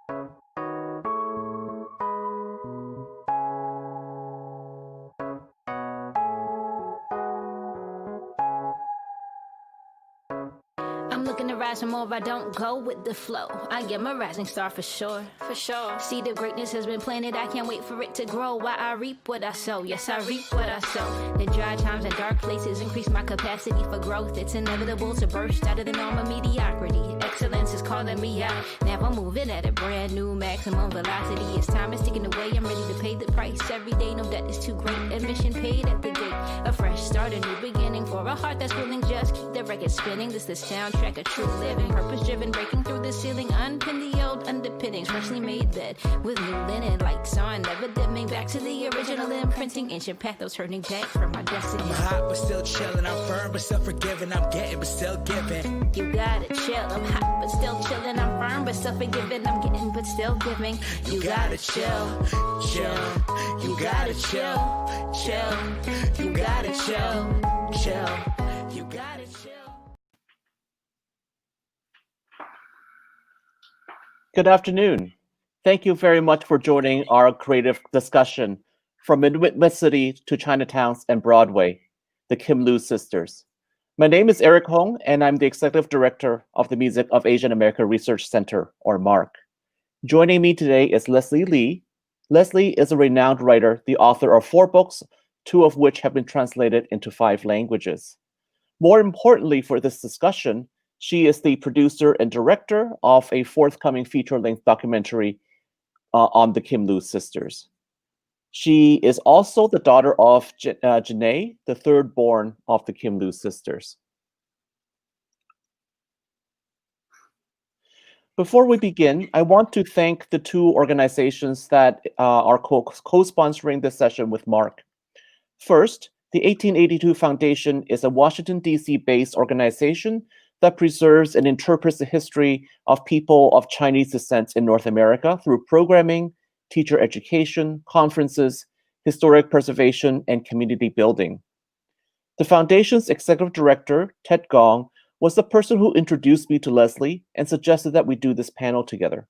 I'm looking to rise some more, I don't go with the flow. I am a rising star for sure, for sure. Seed of greatness has been planted, I can't wait for it to grow. Why I reap what I sow, yes I reap what I sow. The dry times and dark places increase my capacity for growth. It's inevitable to burst out of the norm of mediocrity. Excellence is calling me out, now I'm moving at a brand new maximum velocity. As time is ticking away, I'm ready to pay the price every day. No debt is too great, admission paid at the gate. A fresh start, a new beginning for a heart that's willing. Just keep the record spinning, this the soundtrack of true living. Purpose driven, breaking through the ceiling. Unpin the old underpinnings, freshly made bed with new linen. Lights on, never dimming. Back to the original imprinting. Ancient pathos turning back from my destiny. I'm hot but still chilling. I'm firm but still forgiving. I'm getting but still giving. You gotta chill. I'm hot but still chilling. I'm firm but still forgiving. I'm getting but still giving. You gotta chill, chill. You gotta chill, chill. You gotta chill, chill. You gotta chill. Good afternoon. Thank you very much for joining our creative discussion from Midwest City to Chinatowns and Broadway, the Kim Loo Sisters. My name is Eric Hong, and I'm the Executive Director of the Music of Asian America Research Center, or MARC. Joining me today is Leslie Lee. Leslie is a renowned writer, the author of 4 books, 2 of which have been translated into 5 languages. More importantly for this discussion, she is the producer and director of a forthcoming feature-length documentary on the Kim Loo Sisters. She is also the daughter of Janae, the third born of the Kim Loo Sisters. Before we begin, I want to thank the 2 organizations that are co-sponsoring this session with MARC. First, the 1882 Foundation is a Washington, D.C.-based organization that preserves and interprets the history of people of Chinese descent in North America through programming, teacher education, conferences, historic preservation, and community building. The foundation's executive director, Ted Gong, was the person who introduced me to Leslie and suggested that we do this panel together.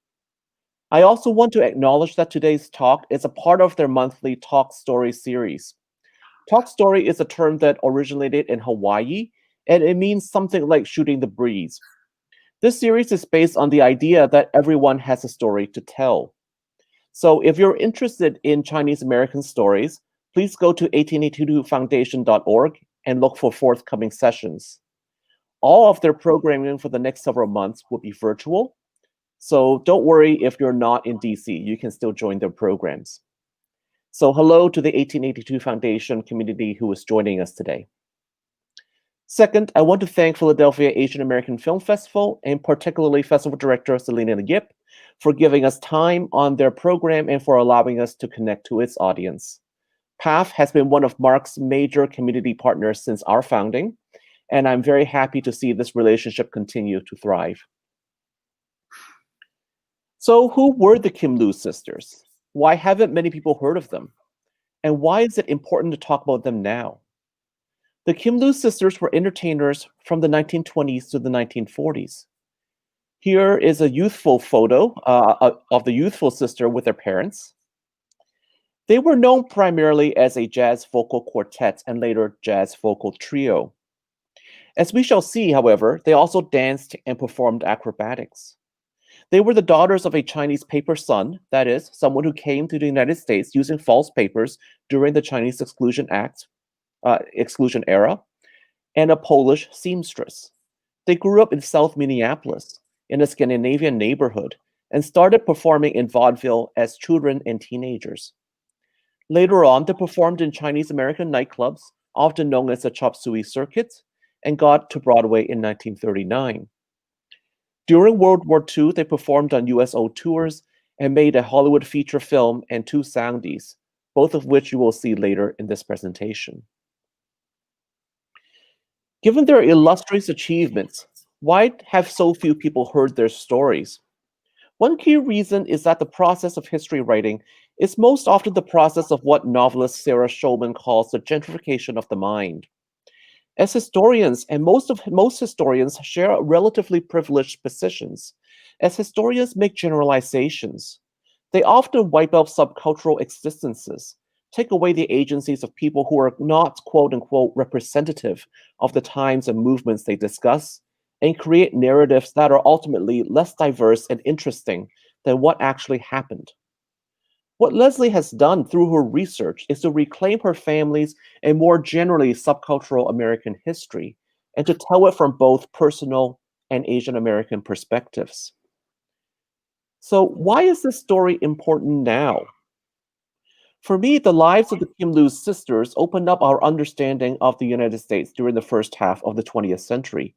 I also want to acknowledge that today's talk is a part of their monthly Talk Story series. Talk Story is a term that originated in Hawaii, and it means something like shooting the breeze. This series is based on the idea that everyone has a story to tell. So if you're interested in Chinese American stories, please go to 1882foundation.org and look for forthcoming sessions. All of their programming for the next several months will be virtual, so don't worry if you're not in DC, you can still join their programs. So hello to the 1882 Foundation community who is joining us today. Second, I want to thank Philadelphia Asian American Film Festival and particularly Festival Director Selena Yip for giving us time on their program and for allowing us to connect to its audience. PAF has been one of MARC's major community partners since our founding, and I'm very happy to see this relationship continue to thrive. So who were the Kim Loo Sisters? Why haven't many people heard of them? And why is it important to talk about them now? The Kim Loo Sisters were entertainers from the 1920s to the 1940s. Here is a youthful photo of the youthful sister with their parents. They were known primarily as a jazz vocal quartet and later jazz vocal trio. As we shall see, however, they also danced and performed acrobatics. They were the daughters of a Chinese paper son, that is, someone who came to the United States using false papers during the Chinese Exclusion era, and a Polish seamstress. They grew up in South Minneapolis, in a Scandinavian neighborhood, and started performing in vaudeville as children and teenagers. Later on, they performed in Chinese American nightclubs, often known as the Chop Suey circuit, and got to Broadway in 1939. During World War II, they performed on USO tours and made a Hollywood feature film and 2 Soundies, both of which you will see later in this presentation. Given their illustrious achievements, why have so few people heard their stories? One key reason is that the process of history writing is most often the process of what novelist Sarah Schulman calls the gentrification of the mind. As historians, and most historians share relatively privileged positions, as historians make generalizations. They often wipe out subcultural existences, take away the agencies of people who are not quote unquote representative of the times and movements they discuss, and create narratives that are ultimately less diverse and interesting than what actually happened. What Leslie has done through her research is to reclaim her family's and more generally subcultural American history and to tell it from both personal and Asian American perspectives. So, why is this story important now? For me, the lives of the Kim Loo sisters opened up our understanding of the United States during the first half of the 20th century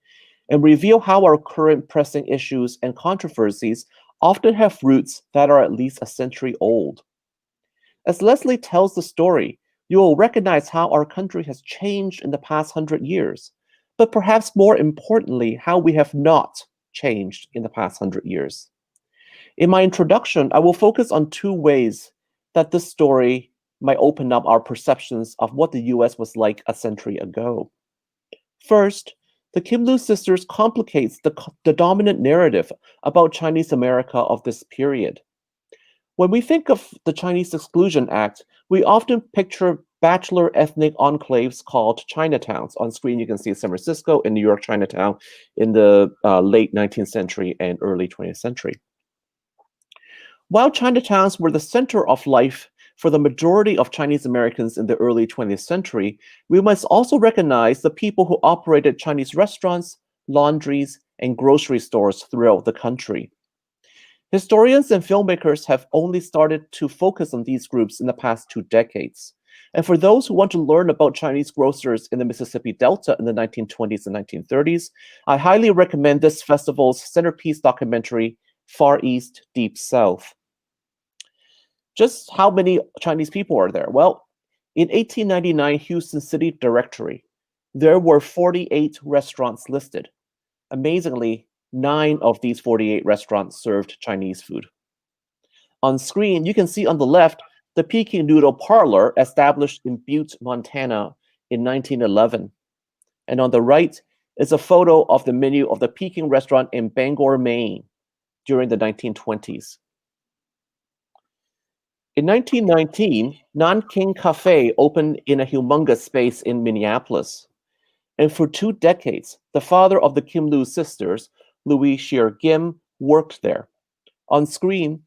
and reveal how our current pressing issues and controversies often have roots that are at least a century old. As Leslie tells the story, you will recognize how our country has changed in the past 100 years, but perhaps more importantly, how we have not changed in the past 100 years. In my introduction, I will focus on two ways that this story might open up our perceptions of what the US was like a century ago. First, the Kim Loo sisters complicates the dominant narrative about Chinese America of this period. When we think of the Chinese Exclusion Act, we often picture bachelor ethnic enclaves called Chinatowns. On screen, you can see San Francisco and New York Chinatown in the late 19th century and early 20th century. While Chinatowns were the center of life for the majority of Chinese Americans in the early 20th century, we must also recognize the people who operated Chinese restaurants, laundries, and grocery stores throughout the country. Historians and filmmakers have only started to focus on these groups in the past 2 decades. And for those who want to learn about Chinese grocers in the Mississippi Delta in the 1920s and 1930s, I highly recommend this festival's centerpiece documentary, Far East, Deep South. Just how many Chinese people are there? Well, in 1899 Houston City Directory, there were 48 restaurants listed. Amazingly, 9 of these 48 restaurants served Chinese food. On screen, you can see on the left the Peking Noodle Parlor established in Butte, Montana in 1911. And on the right is a photo of the menu of the Peking restaurant in Bangor, Maine during the 1920s. In 1919, Nanking Cafe opened in a humongous space in Minneapolis. And for 2 decades, the father of the Kim Loo sisters, Louis Shear Gim, worked there. On screen,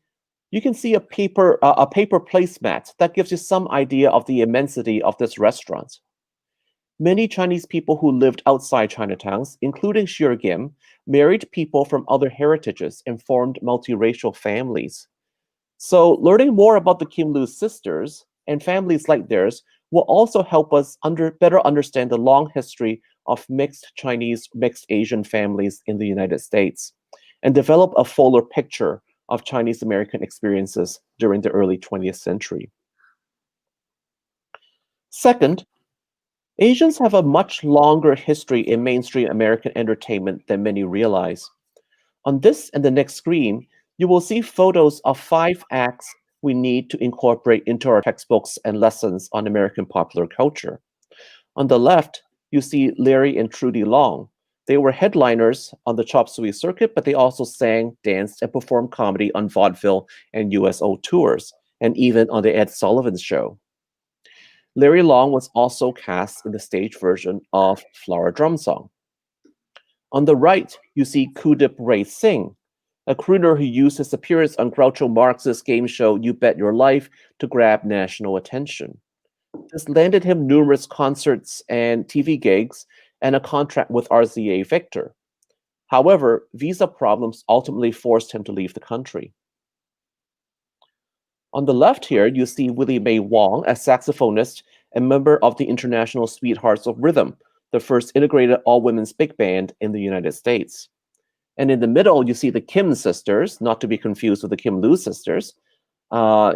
you can see a paper placemat that gives you some idea of the immensity of this restaurant. Many Chinese people who lived outside Chinatowns, including Shear Gim, married people from other heritages and formed multiracial families. So learning more about the Kim Loo sisters and families like theirs will also help us better understand the long history of mixed Chinese, mixed Asian families in the United States and develop a fuller picture of Chinese American experiences during the early 20th century. Second, Asians have a much longer history in mainstream American entertainment than many realize. On this and the next screen, you will see photos of 5 acts we need to incorporate into our textbooks and lessons on American popular culture. On the left, you see Larry and Trudy Long. They were headliners on the Chop Suey circuit, but they also sang, danced, and performed comedy on vaudeville and USO tours, and even on the Ed Sullivan Show. Larry Long was also cast in the stage version of Flower Drum Song. On the right, you see Kudip Ray Singh, a crooner who used his appearance on Groucho Marx's game show You Bet Your Life to grab national attention. This landed him numerous concerts and TV gigs and a contract with RCA Victor. However, visa problems ultimately forced him to leave the country. On the left here, you see Willie Mae Wong, a saxophonist and member of the International Sweethearts of Rhythm, the first integrated all-women's big band in the United States. And in the middle, you see the Kim sisters, not to be confused with the Kim Loo sisters,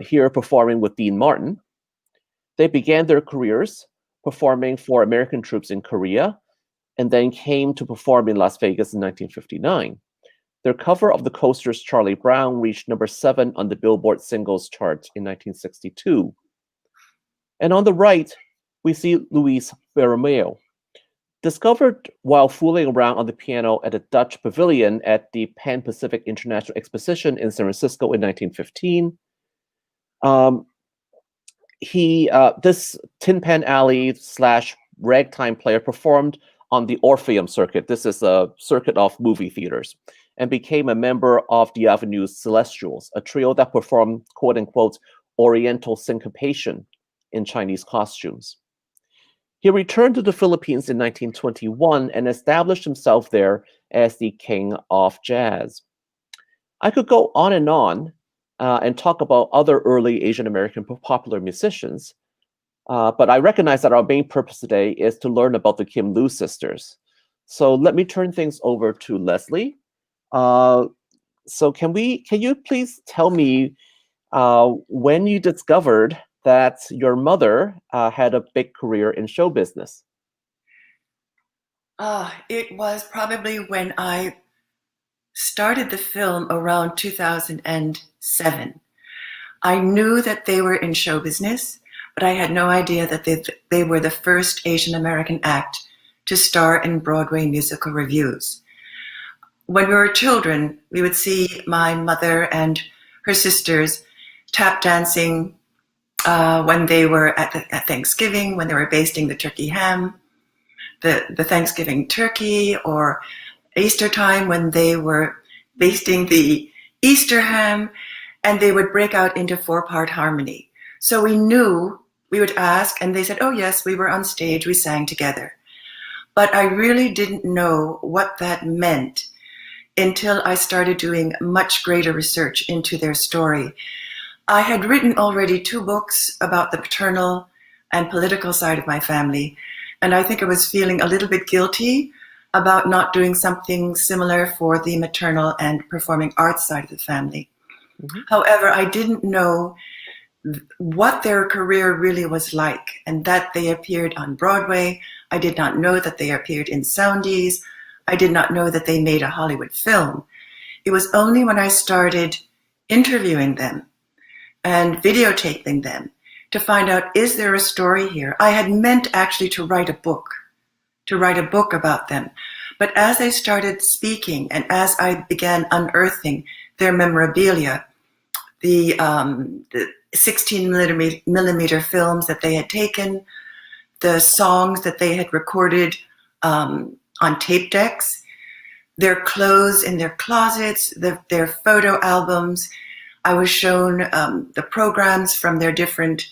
here performing with Dean Martin. They began their careers performing for American troops in Korea, and then came to perform in Las Vegas in 1959. Their cover of the Coasters' Charlie Brown reached number 7 on the Billboard Singles Chart in 1962. And on the right, we see Luis Bermeo. Discovered while fooling around on the piano at a Dutch pavilion at the Pan Pacific International Exposition in San Francisco in 1915. This Tin Pan Alley / ragtime player performed on the Orpheum circuit. This is a circuit of movie theaters, and became a member of the Avenue's Celestials, a trio that performed quote unquote Oriental syncopation in Chinese costumes. He returned to the Philippines in 1921 and established himself there as the king of jazz. I could go on and talk about other early Asian American popular musicians, but I recognize that our main purpose today is to learn about the Kim Loo sisters. So let me turn things over to Leslie. So can you please tell me when you discovered that your mother had a big career in show business? It was probably when I started the film around 2007. I knew that they were in show business, but I had no idea that they were the first Asian American act to star in Broadway musical revues. When we were children, we would see my mother and her sisters tap dancing when they were at Thanksgiving, when they were basting the turkey ham, the Thanksgiving turkey, or Easter time when they were basting the Easter ham, and they would break out into 4-part harmony. So we knew, we would ask, and they said, oh yes, we were on stage, we sang together. But I really didn't know what that meant until I started doing much greater research into their story. I had written already 2 books about the paternal and political side of my family, and I think I was feeling a little bit guilty about not doing something similar for the maternal and performing arts side of the family. Mm-hmm. However, I didn't know what their career really was like, and that they appeared on Broadway. I did not know that they appeared in Soundies. I did not know that they made a Hollywood film. It was only when I started interviewing them and videotaping them to find out, is there a story here? I had meant actually to write a book about them. But as I started speaking and as I began unearthing their memorabilia, the 16 millimeter films that they had taken, the songs that they had recorded on tape decks, their clothes in their closets, their photo albums. I was shown the programs from their different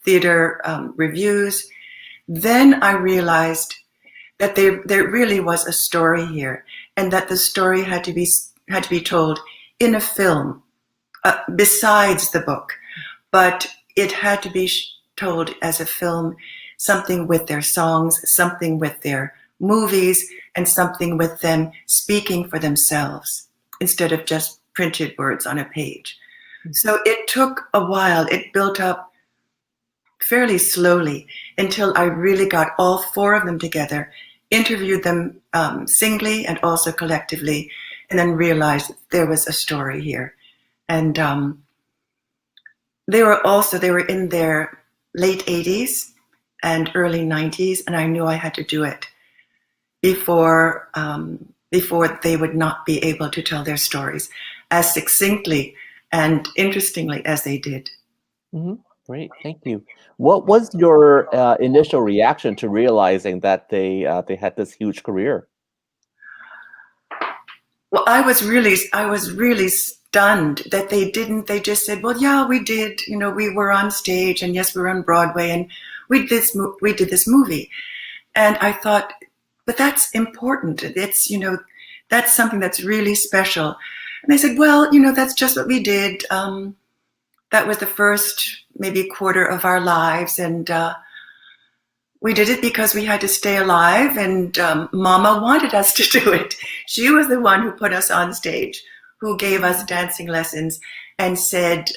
theater revues. Then I realized that there really was a story here, and that the story had to be told in a film besides the book, but it had to be told as a film, something with their songs, something with their movies, and something with them speaking for themselves instead of just printed words on a page. So it took a while. It built up fairly slowly until I really got all 4 of them together, interviewed them singly and also collectively, and then realized there was a story here. And they were in their late 80s and early 90s, and I knew I had to do it before they would not be able to tell their stories as succinctly and interestingly as they did. Mm-hmm. Great, thank you. What was your initial reaction to realizing that they had this huge career? Well, I was really stunned that they didn't. They just said, "Well, yeah, we did. You know, we were on stage, and yes, we were on Broadway, and we did this movie." And I thought, but that's important. It's, you know, that's something that's really special. And they said, "Well, you know, that's just what we did. That was the first maybe quarter of our lives, and we did it because we had to stay alive, and Mama wanted us to do it. She was the one who put us on stage, who gave us dancing lessons and said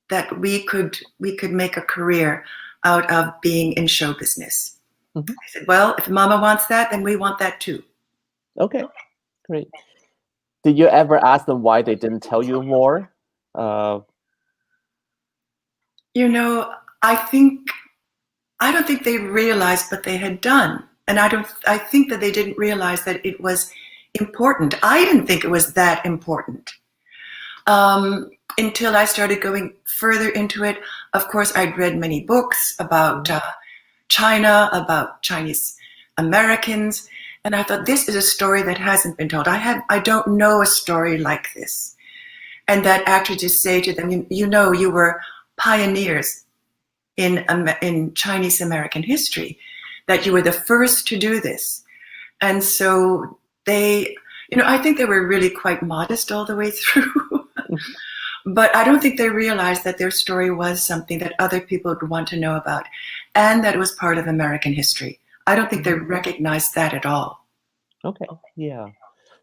that we could make a career out of being in show business." Mm-hmm. I said, well, if Mama wants that, then we want that too. Okay, great. Did you ever ask them why they didn't tell you more? You know, I think I don't think they realized what they had done. And I think that they didn't realize that it was important. I didn't think it was that important until I started going further into it. Of course, I'd read many books about China, about Chinese Americans, and I thought, this is a story that hasn't been told. I don't know a story like this. And that actor just say to them, you were pioneers in Chinese American history, that you were the first to do this. And so they, I think they were really quite modest all the way through. But I don't think they realized that their story was something that other people would want to know about, and that it was part of American history. I don't think they recognized that at all. Okay, yeah.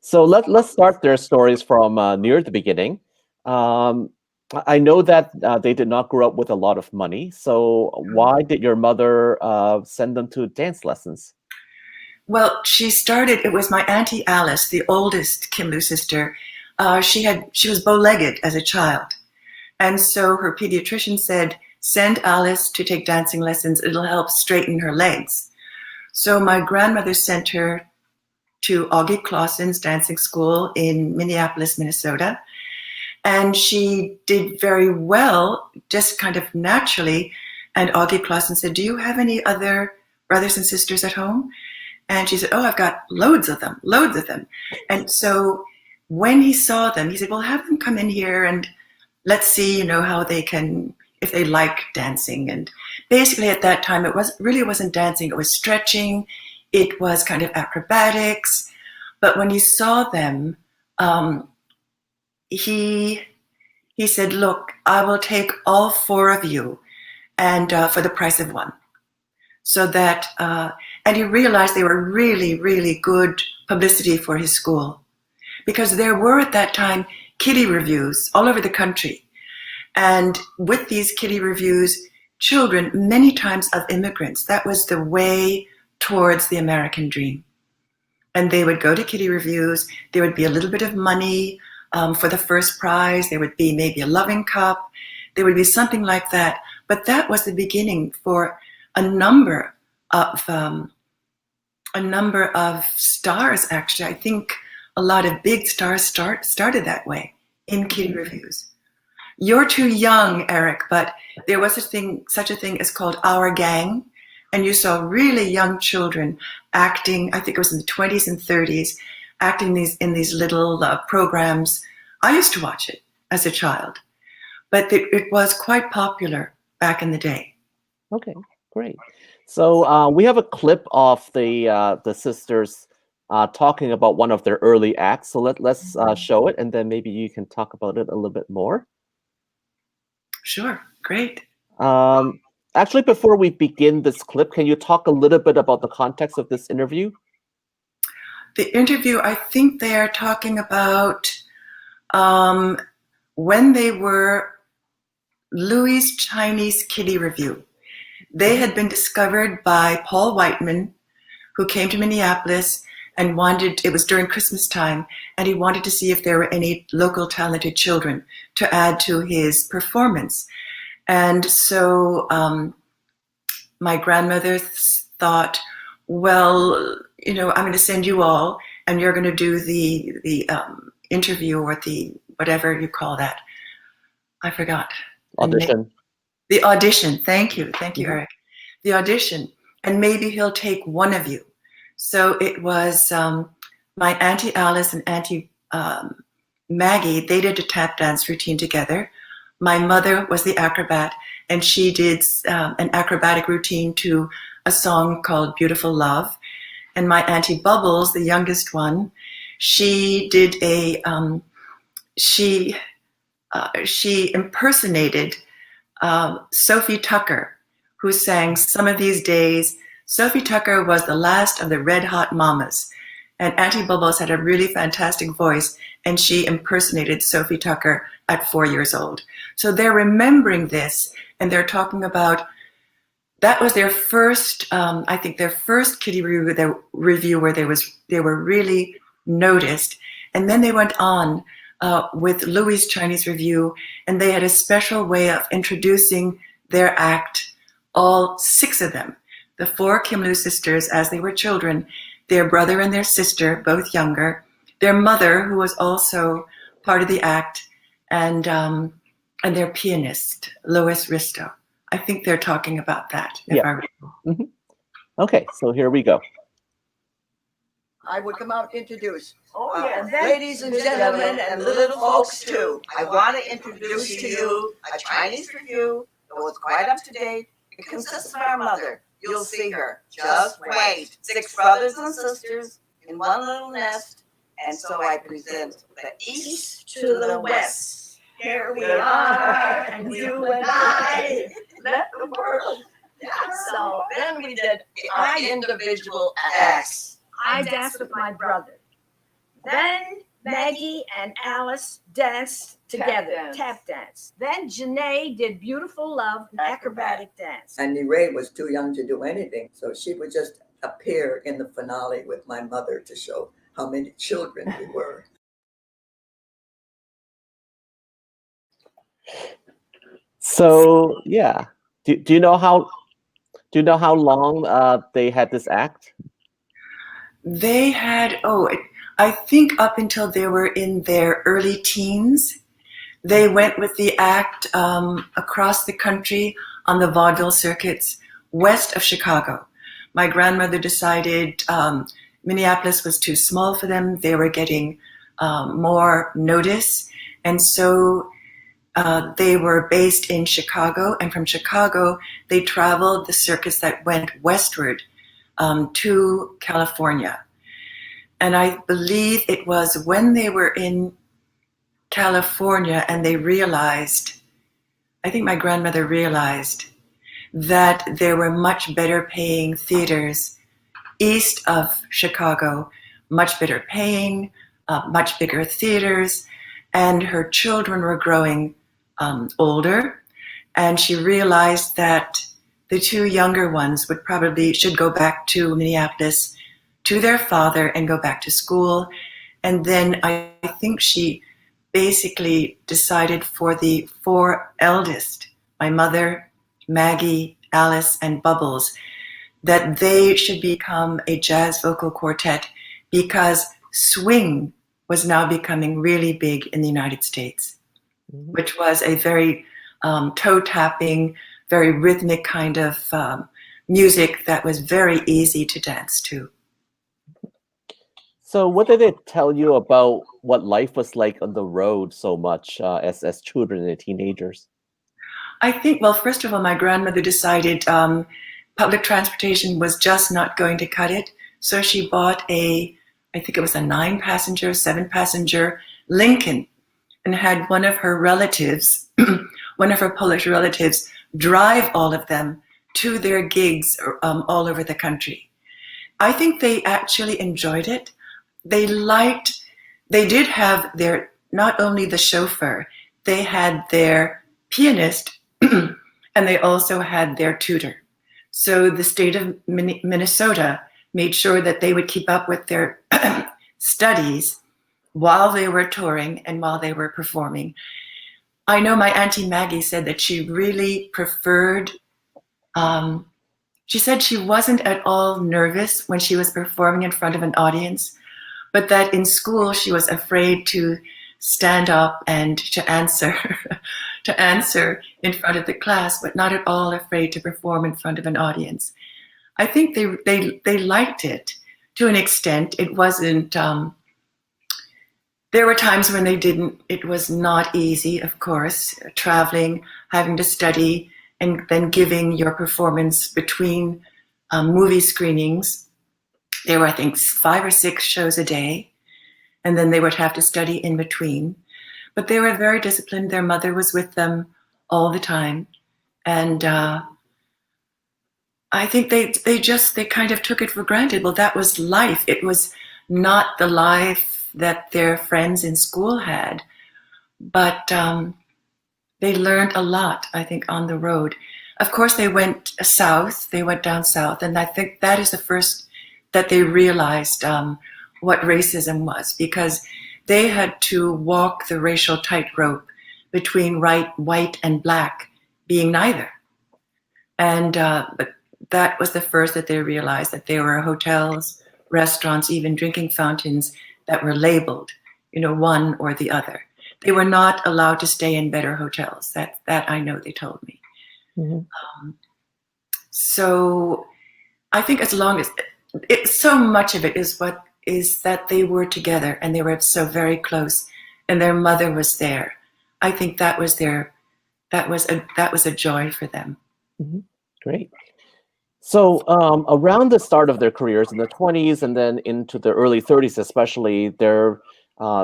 So let's start their stories from near the beginning. I know that they did not grow up with a lot of money. So why did your mother send them to dance lessons? Well, it was my Auntie Alice, the oldest Kim Loo sister. She was bow-legged as a child. And so her pediatrician said, send Alice to take dancing lessons. It'll help straighten her legs. So my grandmother sent her to Augie Clausen's dancing school in Minneapolis, Minnesota. And she did very well, just kind of naturally. And Augie Clausen said, do you have any other brothers and sisters at home? And she said, oh, I've got loads of them. And so when he saw them, he said, well, have them come in here and let's see, how they can, if they like dancing. And basically at that time, it wasn't dancing. It was stretching. It was kind of acrobatics. But when he saw them, he said, look, I will take all four of you and for the price of one. So that, and he realized they were really, really good publicity for his school, because there were at that time kiddie revues all over the country. And with these kiddie revues, children, many times of immigrants, that was the way towards the American dream. And they would go to kiddie revues. There would be a little bit of money for the first prize. There would be maybe a loving cup. There would be something like that. But that was the beginning for a number of stars, actually. I think a lot of big stars started that way in kiddie revues. You're too young, Eric, but there was such a thing as called Our Gang, and you saw really young children acting, I think it was in the 20s and 30s, acting in these little programs. I used to watch it as a child, but it was quite popular back in the day. Okay, great. So we have a clip of the sisters talking about one of their early acts. So let's show it, and then maybe you can talk about it a little bit more. Sure, great. Actually, before we begin this clip, can you talk a little bit about the context of this interview? The interview, I think they are talking about when they were Louis' Chinese Kiddie Revue. They had been discovered by Paul Whiteman, who came to Minneapolis and it was during Christmas time, and he wanted to see if there were any local talented children to add to his performance. And so my grandmother thought, well, I'm going to send you all, and you're going to do the interview, or the whatever you call that. I forgot. Audition. The audition. Thank you, Eric. The audition, and maybe he'll take one of you. So it was my Auntie Alice and Auntie Maggie. They did a tap dance routine together. My mother was the acrobat, and she did an acrobatic routine to a song called Beautiful Love. And my Auntie Bubbles, the youngest one, she did she impersonated Sophie Tucker, who sang Some of These Days. Sophie Tucker was the last of the Red Hot Mamas, and Auntie Bubbles had a really fantastic voice, and she impersonated Sophie Tucker at 4 years old. So they're remembering this, and they're talking about, that was their first, I think their first kiddie review where they were really noticed. And then they went on with Louis' Chinese Revue, and they had a special way of introducing their act all 6 of them, the 4 Kim Loo sisters as they were children, their brother and their sister, both younger, their mother, who was also part of the act, and their pianist, Lois Risto. I think they're talking about that. Mm-hmm. Okay, so here we go. I would come out and introduce. Yes. Ladies and gentlemen, and little folks too, I want to introduce to you a Chinese review that was quite up to date. It consists of our mother. You'll see her. Just wait. 6 brothers and sisters in one little nest. And so I present the East to the West. Here we are, and you and I let the world. So then we did our individual acts. I danced with my brother. Then Maggie and Alice danced together, tap dance. Then Janae did Beautiful Love, acrobatic dance. And Ray was too young to do anything, so she would just appear in the finale with my mother to show how many children we were. So yeah, do you know how long they had this act? They had, I think up until they were in their early teens, they went with the act across the country on the vaudeville circuits west of Chicago. My grandmother decided Minneapolis was too small for them. They were getting more notice. And so they were based in Chicago. And from Chicago, they traveled the circuits that went westward to California. And I believe it was when they were in California and they realized, I think my grandmother realized that there were much better paying theaters east of Chicago, much better paying, much bigger theaters, and her children were growing older. And she realized that the 2 younger ones should go back to Minneapolis to their father and go back to school. And then I think she basically decided for the 4 eldest, my mother, Maggie, Alice, and Bubbles, that they should become a jazz vocal quartet because swing was now becoming really big in the United States, which was a very toe-tapping, very rhythmic kind of music that was very easy to dance to. So what did it tell you about what life was like on the road so much as children and teenagers? I think, well, first of all, my grandmother decided public transportation was just not going to cut it. So she bought I think it was a 9-passenger, 7-passenger Lincoln, and had one of her relatives, one of her Polish relatives, drive all of them to their gigs all over the country. I think they actually enjoyed it. They did have not only the chauffeur, they had their pianist, and they also had their tutor. So the state of Minnesota made sure that they would keep up with their studies while they were touring and while they were performing. I know my Auntie Maggie said that she really preferred, she said she wasn't at all nervous when she was performing in front of an audience, but that in school she was afraid to stand up and to answer in front of the class, but not at all afraid to perform in front of an audience. I think they liked it to an extent. It wasn't, there were times when they didn't. It was not easy, of course, traveling, having to study, and then giving your performance between movie screenings. There were, I think, 5 or 6 shows a day, and then they would have to study in between. But they were very disciplined. Their mother was with them all the time. And I think they kind of took it for granted. Well, that was life. It was not the life that their friends in school had. But they learned a lot, I think, on the road. Of course, they went south. They went down south. And I think that is the first that they realized what racism was, because they had to walk the racial tightrope between white and black being neither. And but that was the first that they realized that there were hotels, restaurants, even drinking fountains that were labeled, one or the other. They were not allowed to stay in better hotels. That I know, they told me. Mm-hmm. So I think as long as so much of it is that they were together and they were so very close, and their mother was there. I think that was a joy for them. Mm-hmm. Great. So around the start of their careers in the 20s and then into the early 30s, especially, there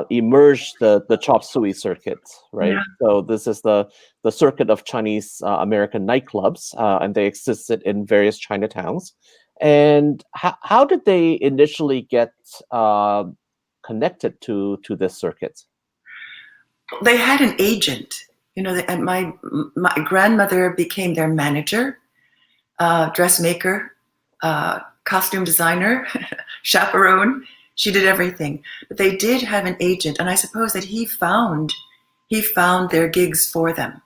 emerged the Chop Suey circuit, right? Yeah. So this is the circuit of Chinese American nightclubs, and they existed in various Chinatowns. And how did they initially get connected to this circuit? They had an agent, and my grandmother became their manager, dressmaker, costume designer, chaperone. She did everything. But they did have an agent, and I suppose that he found their gigs for them.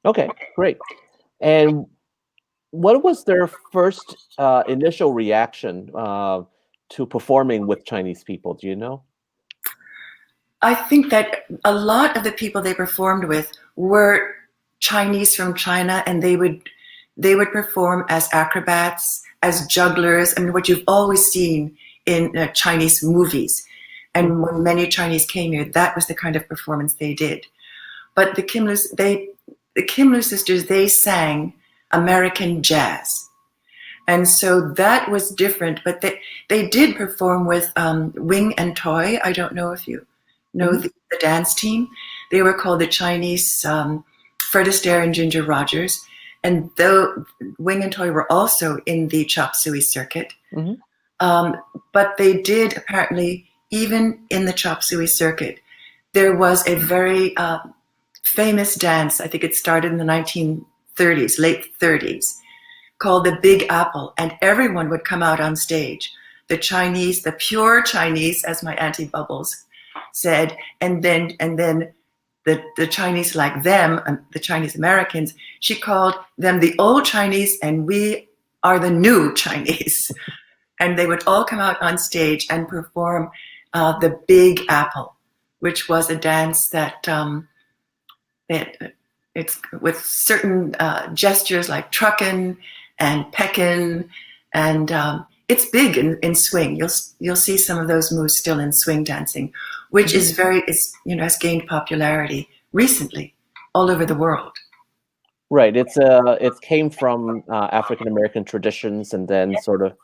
Okay, great. And what was their first initial reaction to performing with Chinese people? Do you know? I think that a lot of the people they performed with were Chinese from China, and they would perform as acrobats, as jugglers. I mean, what you've always seen in Chinese movies. And when many Chinese came here, that was the kind of performance they did. But the Kim Loo Sisters, they sang American jazz. And so that was different, but they did perform with Wing and Toy. I don't know if you know the dance team. They were called the Chinese Fred Astaire and Ginger Rogers. And though Wing and Toy were also in the Chop Suey circuit, but they did apparently, even in the Chop Suey circuit, there was a very famous dance. I think it started in the 1930s, late 30s, called the Big Apple, and everyone would come out on stage. The Chinese, the pure Chinese, as my Auntie Bubbles said, and then the Chinese like them, the Chinese Americans, she called them the old Chinese, and we are the new Chinese. And they would all come out on stage and perform the Big Apple, which was a dance that it's with certain gestures like truckin' and peckin', and it's big in swing. You'll see some of those moves still in swing dancing, which is has gained popularity recently all over the world. Right. It came from African American traditions, and then sort of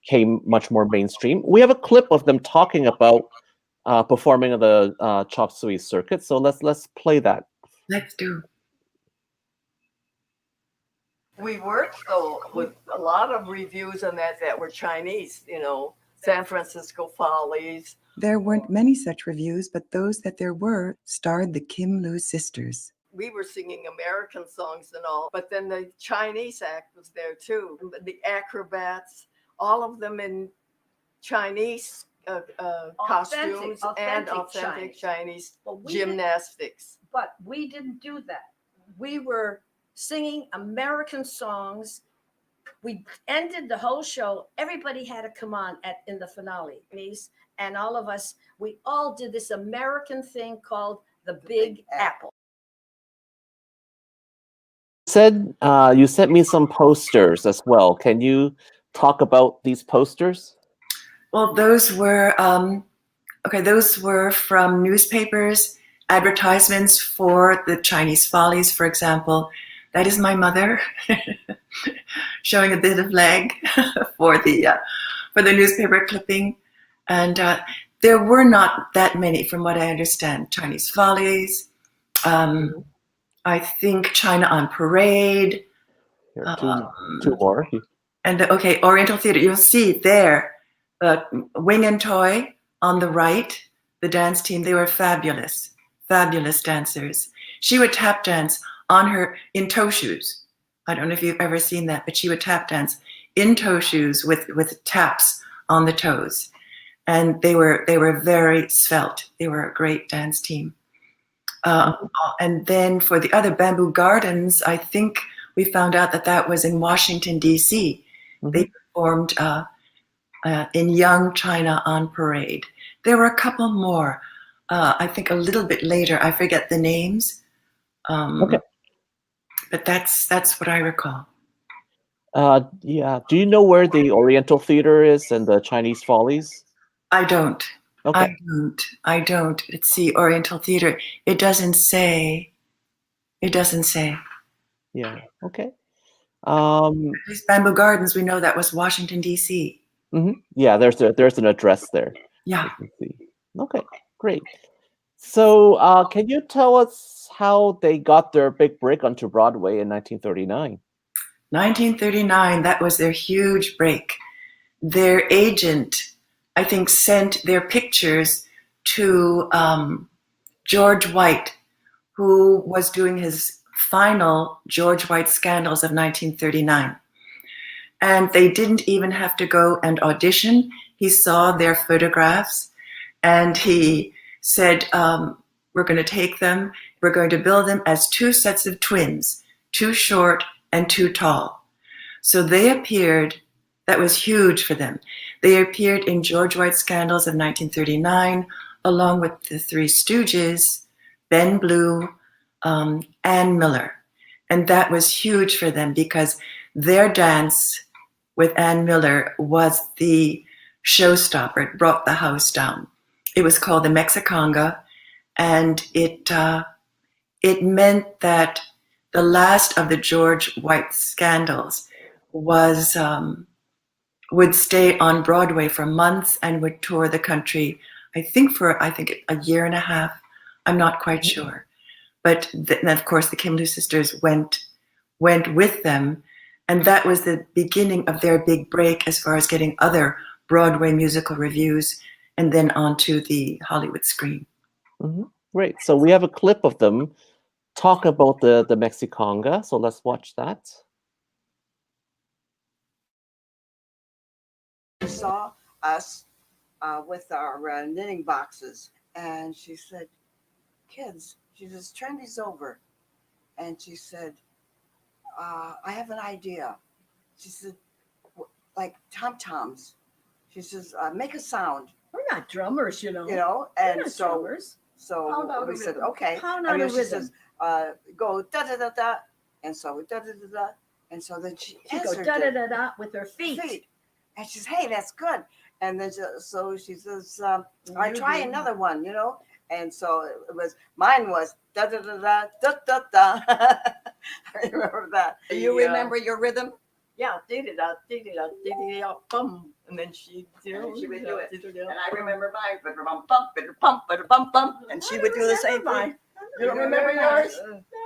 came much more mainstream. We have a clip of them talking about performing on the Chop Suey circuit, so let's play that. Let's do. We worked though with a lot of revues on that were Chinese, San Francisco Follies. There weren't many such revues, but those that there were starred the Kim Loo Sisters. We were singing American songs and all, but then the Chinese act was there too. The acrobats, all of them in Chinese costumes and authentic Chinese gymnastics. But we didn't do that. We were singing American songs. We ended the whole show. Everybody had to come on in the finale. And all of us, we all did this American thing called the Big Apple. Said you sent me some posters as well. Can you talk about these posters? Well, those were from newspapers, advertisements for the Chinese Follies, for example. That is my mother showing a bit of leg for the newspaper clipping, and there were not that many, from what I understand. Chinese Follies, I think China on Parade. Here, two more. And Oriental Theater. You'll see there, Wing and Toy on the right, the dance team. They were fabulous dancers. She would tap dance in toe shoes. I don't know if you've ever seen that, but she would tap dance in toe shoes with taps on the toes. And they were very svelte. They were a great dance team. And then for the other Bamboo Gardens, I think we found out that that was in Washington, D.C. They performed in Young China on Parade. There were a couple more. I think a little bit later. I forget the names. Okay. But that's what I recall. Yeah. Do you know where the Oriental Theater is and the Chinese Follies? I don't. Okay. I don't. Let's see, Oriental Theater. It doesn't say. Yeah. Okay. These Bamboo Gardens, we know that was Washington, D.C. Yeah, there's an address there. Yeah. You can see. Okay, great. So can you tell us how they got their big break onto Broadway in 1939? 1939, that was their huge break. Their agent, I think, sent their pictures to George White, who was doing his final George White Scandals of 1939. And they didn't even have to go and audition. He saw their photographs and he said, we're going to take them, we're going to build them as two sets of twins, too short and too tall. So they appeared, that was huge for them. They appeared in George White's Scandals of 1939, along with the Three Stooges, Ben Blue, Ann Miller. And that was huge for them because their dance with Ann Miller was the showstopper. It brought the house down. It was called the Mexiconga, and it meant that the last of the George White Scandals was would stay on Broadway for months and would tour the country. I think a year and a half. I'm not quite sure. But then, of course, the Kim Loo Sisters went with them, and that was the beginning of their big break as far as getting other Broadway musical reviews and then onto the Hollywood screen. Great. So we have a clip of them talk about the Mexiconga. So let's watch that. She saw us with our knitting boxes, and she said, "Kids," she says, "turn these over." And she said, "I have an idea." She said, "Like tom-toms." She says, "Make a sound." We're not drummers, You know, and so drummers. so we said, "Okay." Pound And out a she rhythm. says, "Go da da da da," and so we da da da da, and so then she She go answered da da it. da da with her feet. And she says, "Hey, that's good." And then so she says, "I try another one, you know." And so it was, mine was da da da da da da da. I remember that. Do you remember your rhythm? Yeah, dee-dee-da, bum. And then she And she would do it. dee-dee-da, And I remember mine, bum, bum, and she would do the same thing. You don't remember yours?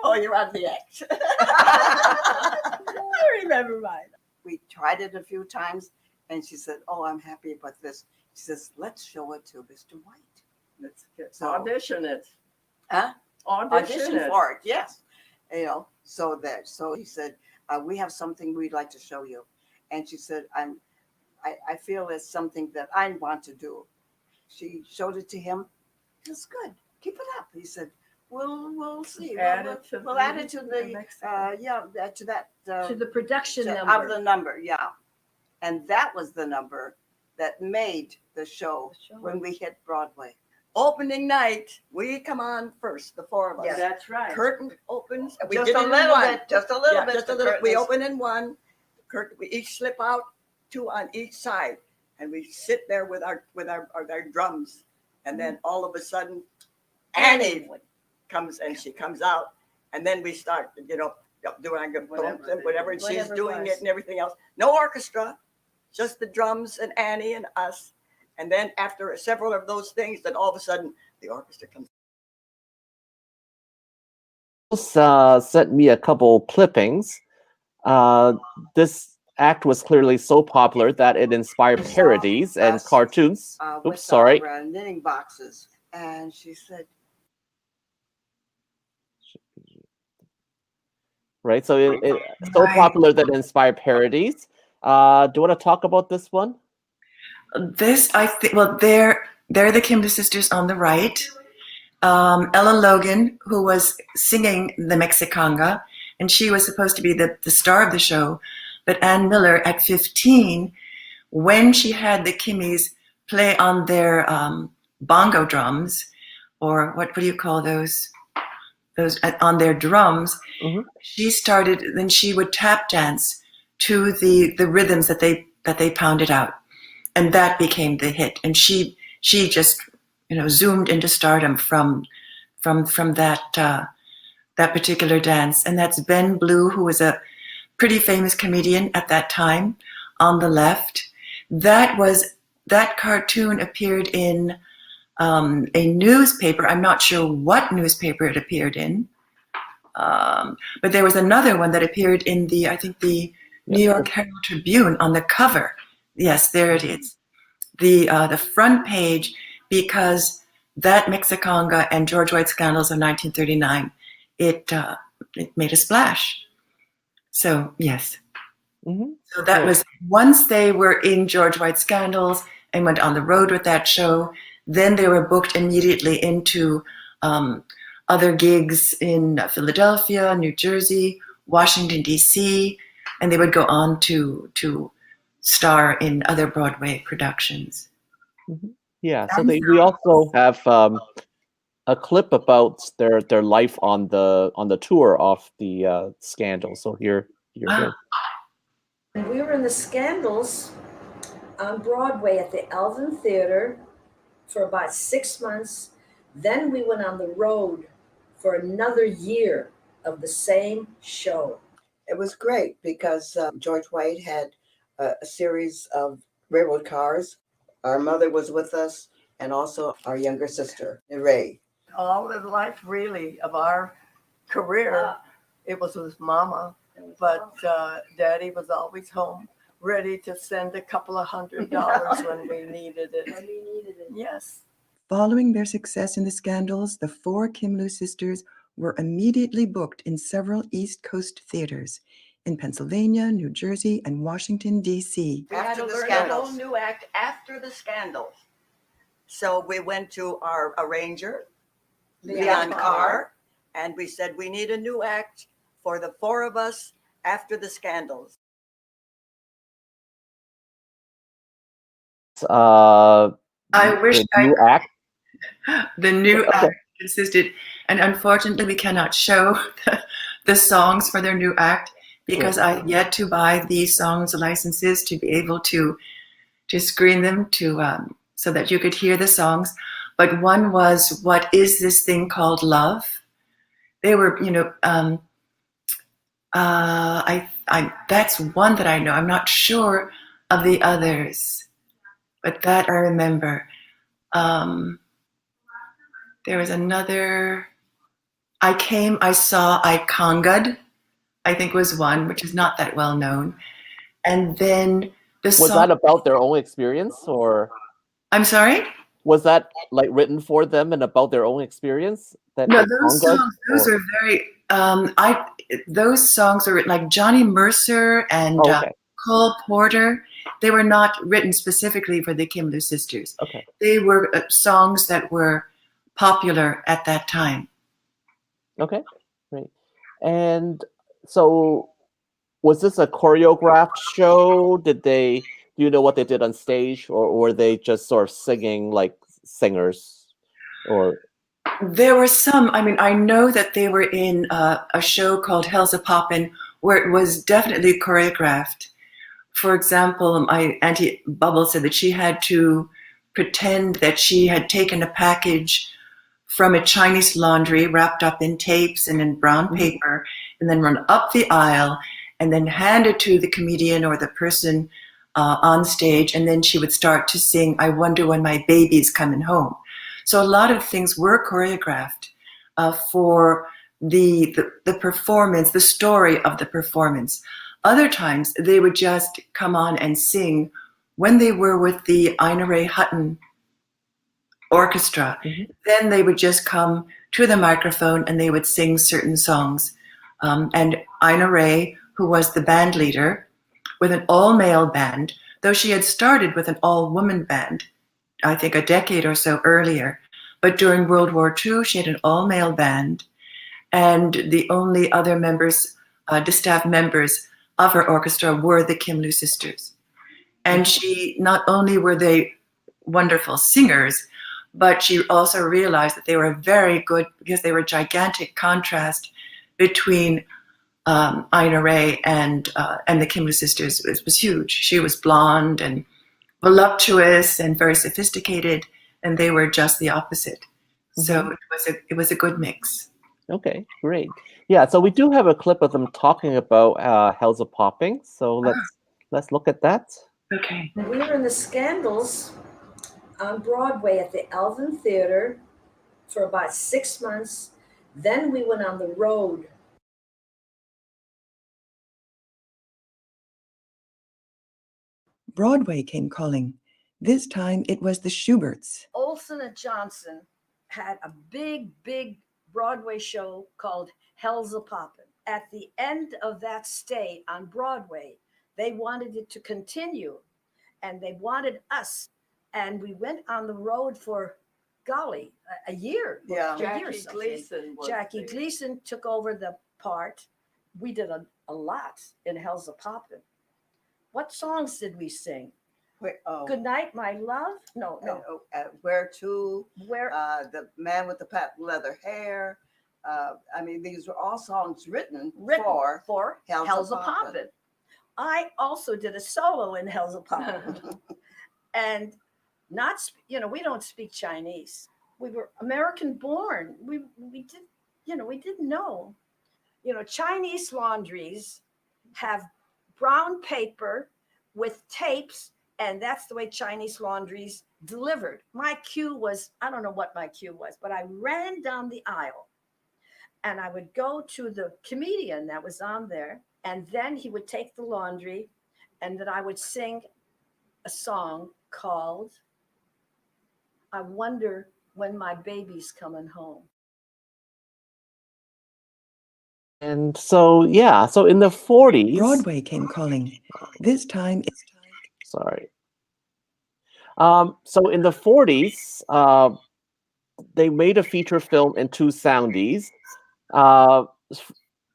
Oh, you're on the X. I remember mine. We tried it a few times, and she said, "Oh, I'm happy about this." She says, "Let's show it to Mr. White." Let's get So- audition it. Huh? Audition it. for it, yes. You know, so he said, "We have something we'd like to show you." And she said, I feel it's something that I want to do." She showed it to him. It's good. Keep it up. He said, "We'll see. We'll add it to the To the production of number. the number, yeah." And that was the number that made the show when we hit Broadway. Opening night, we come on first, the four of us. Yeah, that's right. Curtain opens. We Just did a it in little one. bit, just a little Yeah, bit. just a the little. We curtains. open in one. Curtain. We each slip out, two on each side, and we sit there with our drums, and then all of a sudden, Annie comes and she comes out, and then we start, doing whatever, and she's doing it and everything else. No orchestra, just the drums and Annie and us. And then after several of those things, then all of a sudden the orchestra comes. Sent me a couple clippings. This act was clearly so popular that it inspired parodies and cartoons. Oops, sorry. Our, knitting boxes, and she said, Right, so it's so popular that it inspired parodies. Do you want to talk about this one? This, I think, well, they're the Kim Loo Sisters on the right, Ella Logan, who was singing the Mexiconga, and she was supposed to be the star of the show. But Ann Miller, at 15, when she had the Kimmies play on their bongo drums, or what do you call those on their drums, she started, then she would tap dance to the rhythms that they pounded out. And that became the hit. And she just, zoomed into stardom from that particular dance. And that's Ben Blue, who was a pretty famous comedian at that time, on the left. That cartoon appeared in a newspaper. I'm not sure what newspaper it appeared in, but there was another one that appeared in the New York Herald Tribune on the cover. Yes, there it is. The front page, because that Mexiconga and George White Scandals of 1939, it made a splash. So yes. So that was, once they were in George White Scandals and went on the road with that show, then they were booked immediately into other gigs in Philadelphia, New Jersey, Washington, D.C., and they would go on to star in other Broadway productions. Yeah, so we also have a clip about their life on the tour of the Scandal. So here you go. And we were in the Scandals on Broadway at the Alvin Theater for about 6 months. Then we went on the road for another year of the same show. It was great because George White had a series of railroad cars. Our mother was with us, and also our younger sister, Ray. All the life, really, of our career, it was with Mama. But Daddy was always home, ready to send a couple of $100 when we needed it. Yes. Following their success in the Scandals, the four Kim Loo sisters were immediately booked in several East Coast theaters in Pennsylvania, New Jersey, and Washington, D.C. We had to learn a whole new act after the Scandals. So we went to our arranger, Leon Carr, and we said, we need a new act for the four of us after the Scandals. I wish the new act consisted, and unfortunately we cannot show the songs for their new act because I have yet to buy these songs licenses to be able to screen them so that you could hear the songs. But one was, "What Is This Thing Called Love?" They were, that's one that I know. I'm not sure of the others, but that I remember. There was another, I Saw, I Conga'd, I think was one, which is not that well known. And then was that about their own experience, or? I'm sorry? Was that like written for them and about their own experience? No, those songs, those are very, those songs are written like Johnny Mercer and Cole Porter. They were not written specifically for the Kim Loo sisters. Okay. They were songs that were popular at that time. Okay, great. And so was this a choreographed show? Do you know what they did on stage, or were they just sort of singing like singers? Or there were some, I know that they were in a show called Hellzapoppin where it was definitely choreographed. For example, my Auntie Bubble said that she had to pretend that she had taken a package from a Chinese laundry wrapped up in tapes and in brown paper, and then run up the aisle and then hand it to the comedian or the person on stage, and then she would start to sing, "I Wonder When My Baby's Coming Home." So a lot of things were choreographed for the performance, the story of the performance. Other times they would just come on and sing when they were with the Ina Ray Hutton Orchestra. Then they would just come to the microphone and they would sing certain songs. And Ina Ray, who was the band leader with an all-male band, though she had started with an all-woman band, I think a decade or so earlier, But during World War II, she had an all-male band, and the only other members, the staff members of her orchestra were the Kim Loo Sisters. And not only were they wonderful singers, but she also realized that they were very good because they were a gigantic contrast between Ina Ray and the Kim Loo Sisters. It was huge. She was blonde and voluptuous and very sophisticated, and they were just the opposite. So it was a good mix. Okay, great. Yeah, so we do have a clip of them talking about Hellzapoppin. So let's look at that. Okay. We were in the Scandals on Broadway at the Alvin Theater for about 6 months. Then we went on the road. Broadway came calling. This time it was the Schuberts. Olson and Johnson had a big Broadway show called Hellzapoppin. At the end of that stay on Broadway, they wanted it to continue, and they wanted us. And we went on the road for, golly, a year. Yeah, Jackie Gleason. Jackie Gleason took over the part. We did a lot in Hellzapoppin. What songs did we sing? Good Night, My Love? No. Where to? Where? The Man with the Patent Leather Hair. I mean, these were all songs written for Hellzapoppin. I also did a solo in Hellzapoppin. And we don't speak Chinese. We were American born. We didn't know. Chinese laundries have brown paper with tapes, and that's the way Chinese laundries delivered. My cue was, I don't know what my cue was, but I ran down the aisle and I would go to the comedian that was on there, and then he would take the laundry, and then I would sing a song called I Wonder When My Baby's Coming Home. And so, so in the 40s... Broadway came calling. This time... Sorry. So in the 40s, they made a feature film and 2 Soundies.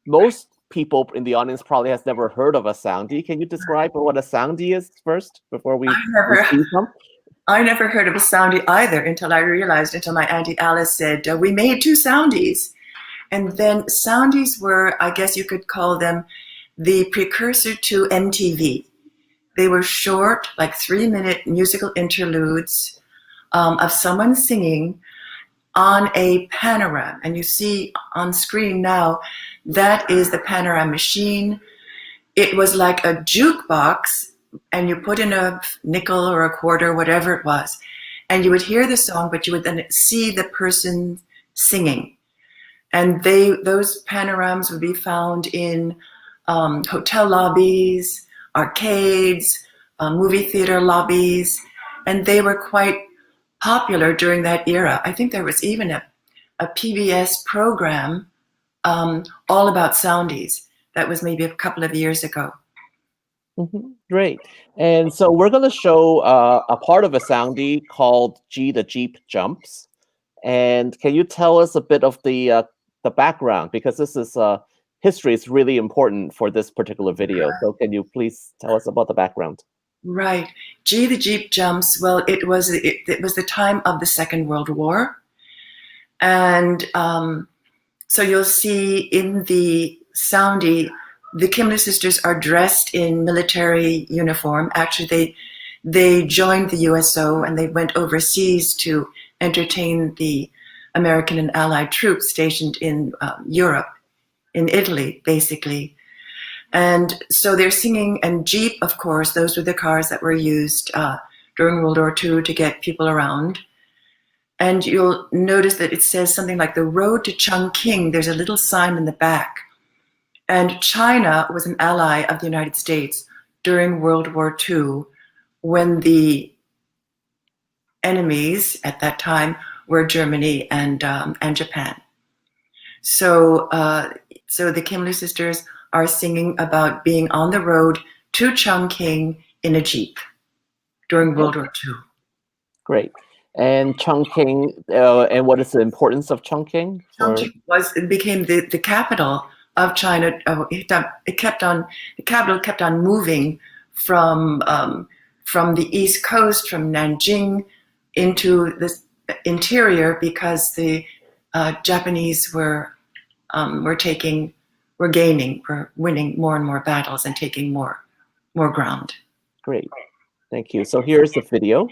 Most people in the audience probably has never heard of a Soundie. Can you describe what a Soundie is first before we see some? I never heard of a Soundie either until my Auntie Alice said, we made 2 Soundies. And then Soundies were, I guess you could call them, the precursor to MTV. They were short, like 3-minute musical interludes of someone singing on a panorama. And you see on screen now, that is the panorama machine. It was like a jukebox, and you put in a nickel or a quarter, whatever it was, and you would hear the song, but you would then see the person singing. And those panoramas would be found in hotel lobbies, arcades, movie theater lobbies, and they were quite popular during that era. I think there was even a PBS program all about Soundies. That was maybe a couple of years ago. Great. And so we're going to show a part of a Soundie called Gee, the Jeep Jumps. And can you tell us a bit of the background? Because this is history is really important for this particular video. So can you please tell us about the background? Right. Gee, the Jeep Jumps. Well, it was the time of the Second World War. And so you'll see in the Soundie, the Kim Loo Sisters are dressed in military uniform. Actually, they joined the USO and they went overseas to entertain the American and Allied troops stationed in Europe, in Italy, basically. And so they're singing, and Jeep, of course, those were the cars that were used during World War II to get people around. And you'll notice that it says something like the road to Chongqing. There's a little sign in the back. And China was an ally of the United States during World War II, when the enemies at that time were Germany and Japan. So the Kim Loo Sisters are singing about being on the road to Chongqing in a Jeep during World War II. Great. And Chongqing, and what is the importance of Chongqing? It became the capital of China. The capital kept on moving from the East Coast, from Nanjing, into the interior because the Japanese were winning more and more battles and taking more ground. Great, thank you. So here's the video.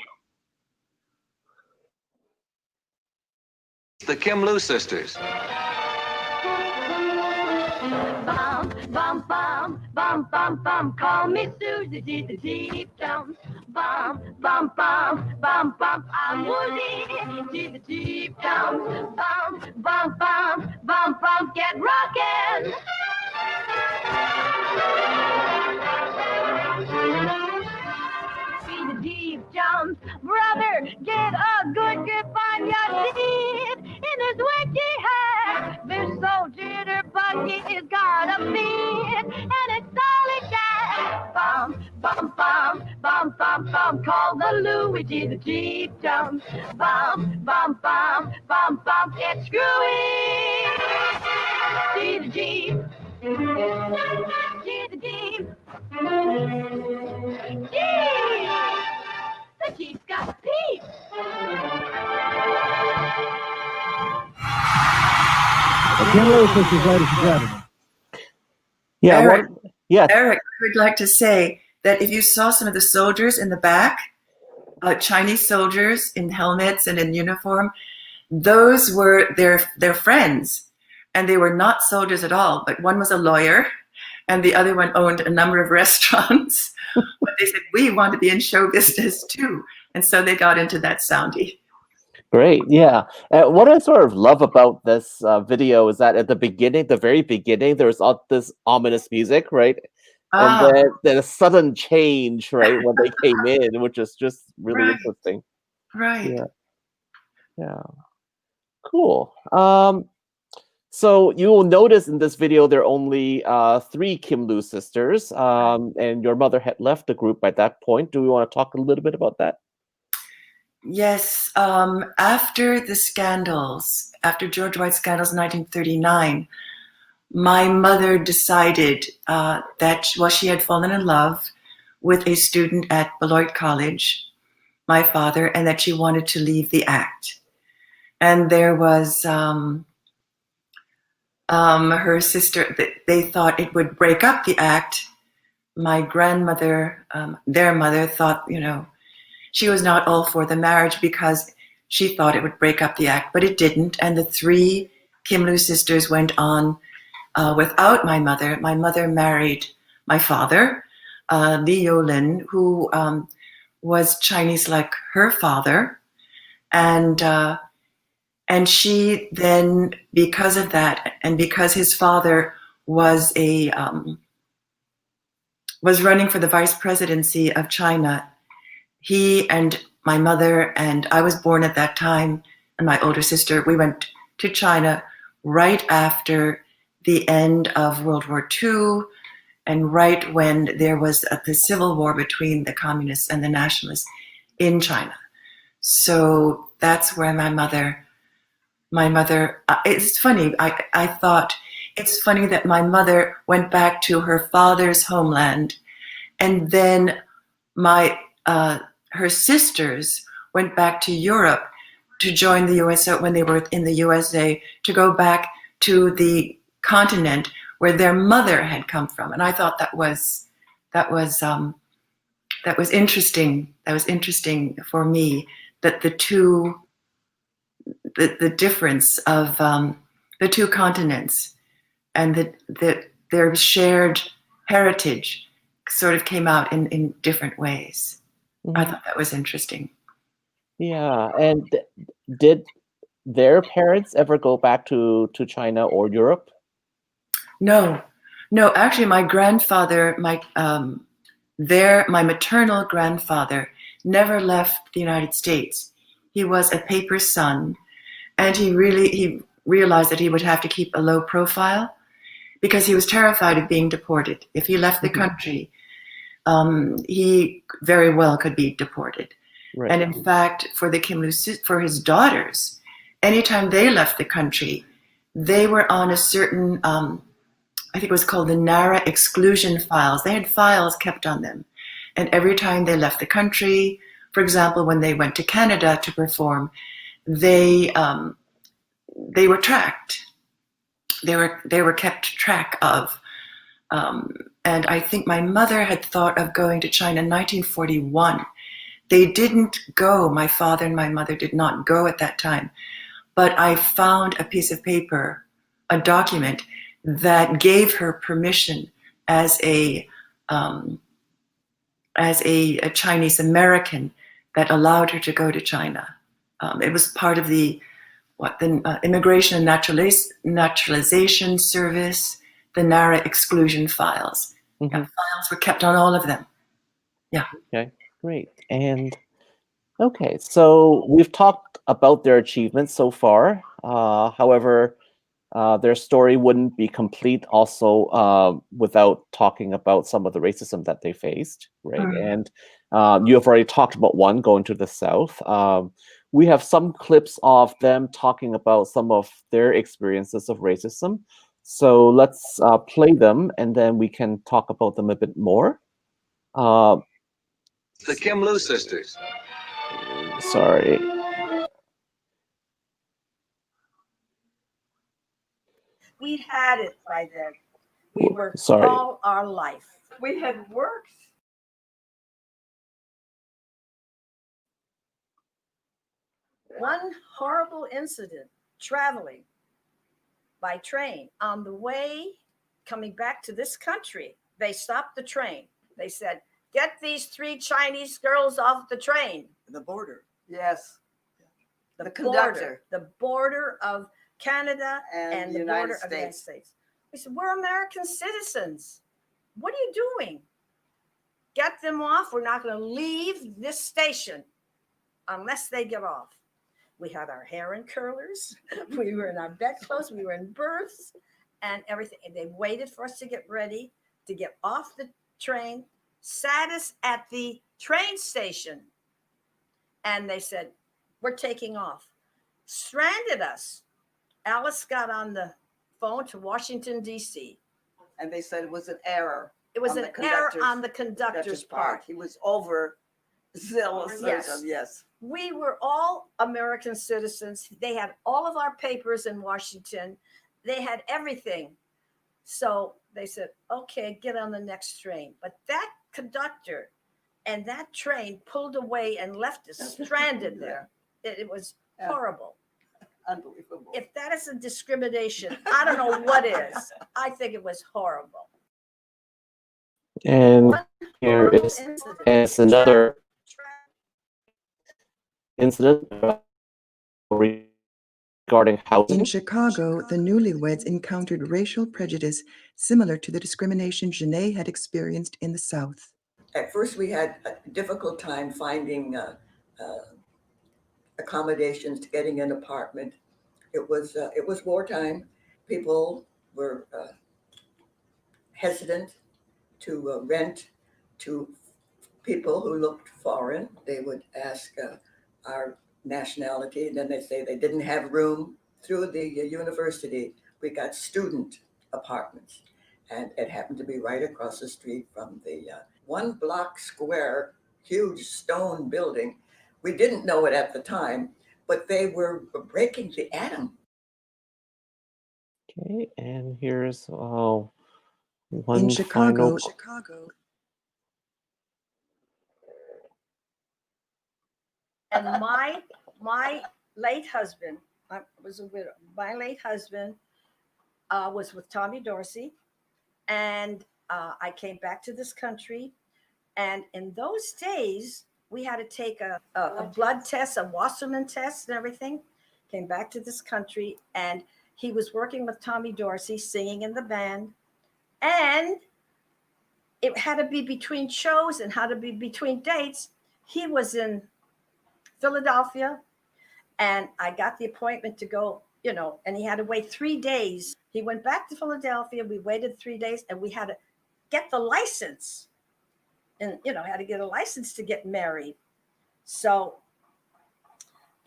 The Kim Loo Sisters. Bum, bum, bum, bum, bum, bum, call me Susie, the deep down. Bum, bum, bum, bum, bum, I'm Woody, the deep down. Bum, bum, bum, bum, bum, get rockin'. See the deep jumps, brother, get a good grip on your teeth. In his witchy hair, this old jitterbug is got a beat, and it's solid gas. Bum, bum, bum, bum, bum, bum, call the Luigi the deep jumps. Bum, bum, bum, bum, bum, it's screwy. See the Jeep. See the Jeep. Jeep. The Jeep's got peeps. Yeah, Eric, yes. Eric, I would like to say that if you saw some of the soldiers in the back, Chinese soldiers in helmets and in uniform, those were their friends, and they were not soldiers at all. But one was a lawyer, and the other one owned a number of restaurants. But they said, we want to be in show business too, and so they got into that Soundie. Great, yeah. What I sort of love about this video is that at the beginning, the very beginning, there's all this ominous music, right? And then a sudden change, right, when they came in, which is just really interesting. Right. Yeah. Cool. So you will notice in this video there are only 3 Kim Loo sisters, and your mother had left the group by that point. Do we want to talk a little bit about that? Yes. After the scandals, after George White's scandals in 1939, my mother decided that she had fallen in love with a student at Beloit College, my father, and that she wanted to leave the act. And there was her sister, they thought it would break up the act. My grandmother, their mother, thought, she was not all for the marriage because she thought it would break up the act, but it didn't. And the 3 Kim Loo sisters went on without my mother. My mother married my father, Li Yolin, who was Chinese like her father. And she then, because of that, and because his father was was running for the vice presidency of China, he and my mother, and I was born at that time, and my older sister, we went to China right after the end of World War II, and right when there was the civil war between the communists and the nationalists in China. So that's where my mother, it's funny, I thought it's funny that my mother went back to her father's homeland, and then her sisters went back to Europe to join the USA when they were in the USA, to go back to the continent where their mother had come from. And I thought that was interesting. That was interesting for me, that the difference of the 2 continents and their shared heritage sort of came out in different ways. I thought that was interesting. Yeah, and did their parents ever go back to China or Europe? No. Actually, my grandfather, my maternal grandfather, never left the United States. He was a paper son, and he realized that he would have to keep a low profile because he was terrified of being deported. If he left the country, he very well could be deported. Right. And in fact, for for his daughters, anytime they left the country, they were on a certain, I think it was called the NARA exclusion files. They had files kept on them. And every time they left the country, for example, when they went to Canada to perform, they were tracked. They were kept track of. And I think my mother had thought of going to China in 1941. They didn't go. My father and my mother did not go at that time. But I found a piece of paper, a document that gave her permission as a Chinese American, that allowed her to go to China. It was part of the Immigration and Naturalization Service, the NARA exclusion files. Mm-hmm. Yeah, files were kept on all of them. Yeah. Okay, great. And okay, so we've talked about their achievements so far. However, their story wouldn't be complete also without talking about some of the racism that they faced, right? Mm. And you have already talked about one, going to the South. We have some clips of them talking about some of their experiences of racism. So let's play them, and then we can talk about them a bit more. The Kim Loo Sisters. Sorry. We had it by then. We worked Sorry. all our life. We had worked. One horrible incident, traveling by train. On the way coming back to this country, they stopped the train. They said, "Get these 3 Chinese girls off the train." The border. Yes. The conductor. The border of Canada and the United border of the United States. We said, "We're American citizens. What are you doing? Get them off. We're not going to leave this station unless they get off." We had our hair in curlers. We were in our bedclothes. We were in berths and everything. And they waited for us to get ready to get off the train, sat us at the train station. And they said, "We're taking off." Stranded us. Alice got on the phone to Washington, D.C. And they said it was an error. It was an error on the conductor's part. He was overzealous. Yes. Yes. We were all American citizens. They had all of our papers in Washington. They had everything. So they said, "Okay, get on the next train." But that conductor and that train pulled away and left us stranded there. It was horrible. Unbelievable. If that isn't discrimination, I don't know what is. I think it was horrible. And here is another incident regarding housing. In Chicago, the newlyweds encountered racial prejudice similar to the discrimination Janae had experienced in the South. At first, we had a difficult time finding accommodations to getting an apartment. It was wartime. People were hesitant to rent to people who looked foreign. They would ask our nationality, and then they say they didn't have room. Through the university, we got student apartments, and it happened to be right across the street from the 1 block square, huge stone building. We didn't know it at the time, but they were breaking the atom. Okay, and here's one In Chicago, And my late husband, I was a widow. My late husband was with Tommy Dorsey, and I came back to this country. And in those days, we had to take a blood test, a Wasserman test, and everything. Came back to this country, and he was working with Tommy Dorsey, singing in the band, and it had to be between shows and had to be between dates. He was in Philadelphia, and I got the appointment to go, and he had to wait 3 days. He went back to Philadelphia. We waited 3 days, and we had to get the license, and had to get a license to get married. So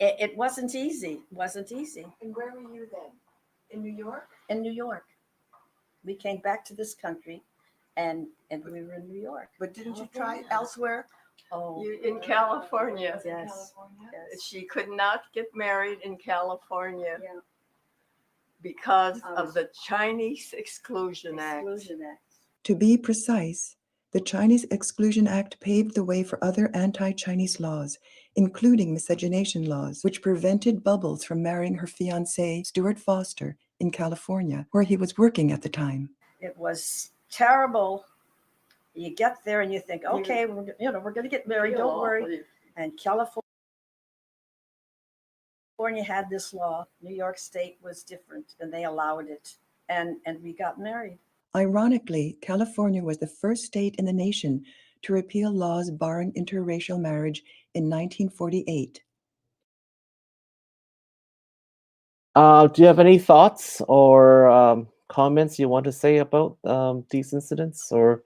it wasn't easy. Wasn't easy. And where were you then? In New York? In New York. We came back to this country and we were in New York. But didn't you try elsewhere? Oh, In California. yes. She could not get married in California Yeah. because of the Chinese Exclusion Act. Exclusion Act. To be precise, the Chinese Exclusion Act paved the way for other anti-Chinese laws, including miscegenation laws, which prevented Bubbles from marrying her fiancé, Stuart Foster, in California, where he was working at the time. It was terrible. You get there and you think, okay, we're going to get married. Don't worry. And California had this law. New York State was different, and they allowed it. And we got married. Ironically, California was the first state in the nation to repeal laws barring interracial marriage in 1948. Do you have any thoughts or comments you want to say about these incidents? Or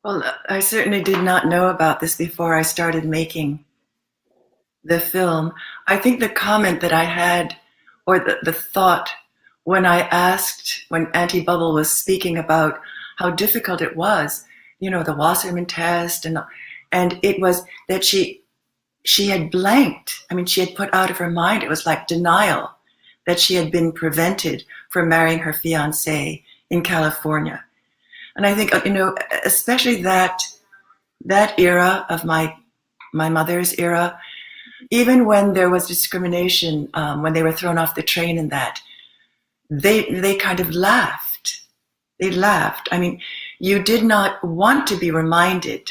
Well, I certainly did not know about this before I started making the film. I think the comment that I had, or the thought when Auntie Bubble was speaking about how difficult it was, the Wasserman test, and it was that she had blanked. I mean, she had put out of her mind, it was like denial that she had been prevented from marrying her fiancé in California. And I think, especially that era of my mother's era, even when there was discrimination, when they were thrown off the train and that, they kind of laughed. They laughed. I mean, you did not want to be reminded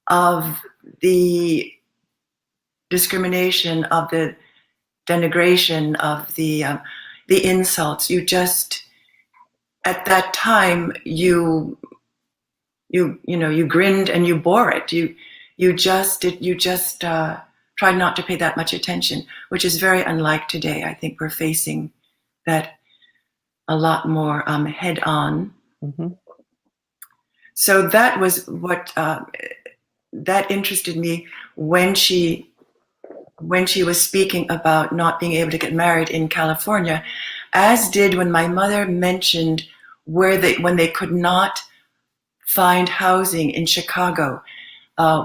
of the discrimination, of the denigration, of the insults. You just, at that time, you grinned and you bore it. You just tried not to pay that much attention, which is very unlike today. I think we're facing that a lot more head on. Mm-hmm. So that was what that interested me when she was speaking about not being able to get married in California, as did when my mother mentioned when they could not find housing in Chicago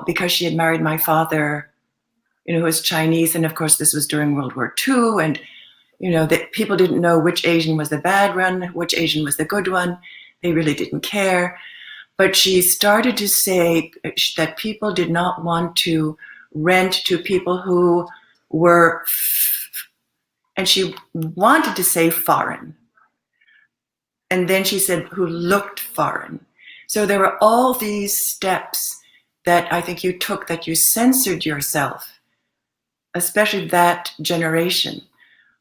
because she had married my father, who was Chinese, and of course this was during World War II, and that people didn't know which Asian was the bad one, which Asian was the good one. They really didn't care. But she started to say that people did not want to rent to people who were, and she wanted to say foreign. And then she said who looked foreign. So there were all these steps that I think you took, that you censored yourself, especially that generation.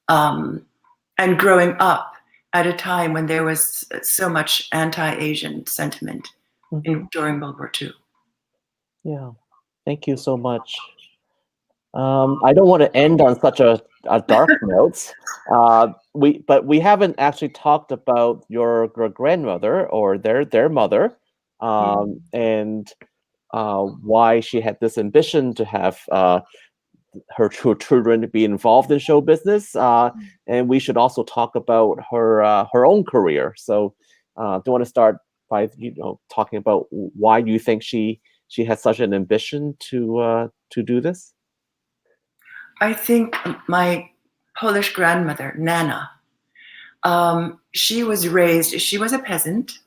And growing up at a time when there was so much anti-Asian sentiment during World War II. Yeah, thank you so much. I don't want to end on such a dark note. But we haven't actually talked about your grandmother or their mother, and why she had this ambition to have her children to be involved in show business, and we should also talk about her own career. So, do you want to start by talking about why you think she had such an ambition to do this? I think my Polish grandmother, Nana, she was a peasant,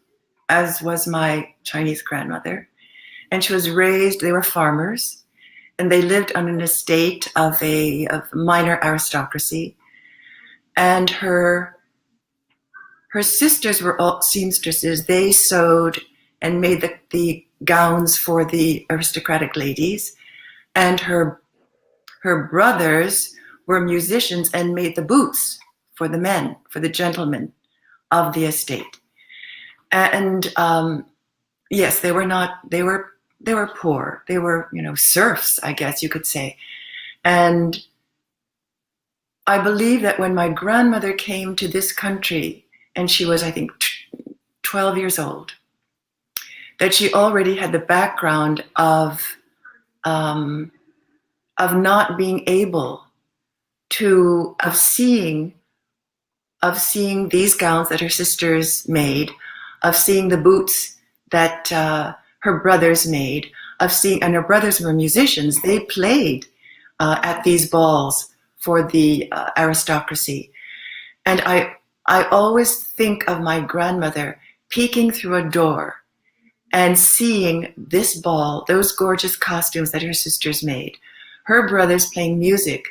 as was my Chinese grandmother, and she was raised. They were farmers. And they lived on an estate of minor aristocracy. And her sisters were all seamstresses. They sewed and made the gowns for the aristocratic ladies. And her brothers were musicians and made the boots for the men, for the gentlemen of the estate. And yes, they were poor. They were, serfs, I guess you could say. And I believe that when my grandmother came to this country, and she was, I think, 12 years old, that she already had the background of not being able to, of seeing these gowns that her sisters made, of seeing the boots that her brothers made, of seeing, and her brothers were musicians. They played at these balls for the aristocracy. And I always think of my grandmother peeking through a door and seeing this ball, those gorgeous costumes that her sisters made, her brothers playing music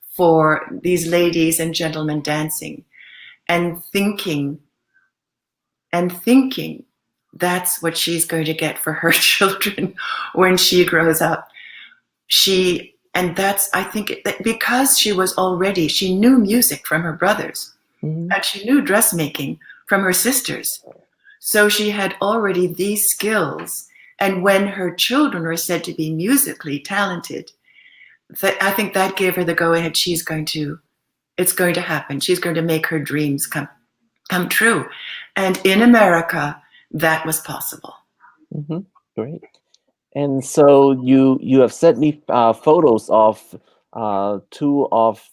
for these ladies and gentlemen dancing, and thinking that's what she's going to get for her children when she grows up. I think that because she knew music from her brothers, and she knew dressmaking from her sisters. So she had already these skills. And when her children were said to be musically talented, I think that gave her the go-ahead. It's going to happen. She's going to make her dreams come true. And in America, that was possible. Mm-hmm. Great. And so you have sent me photos of two of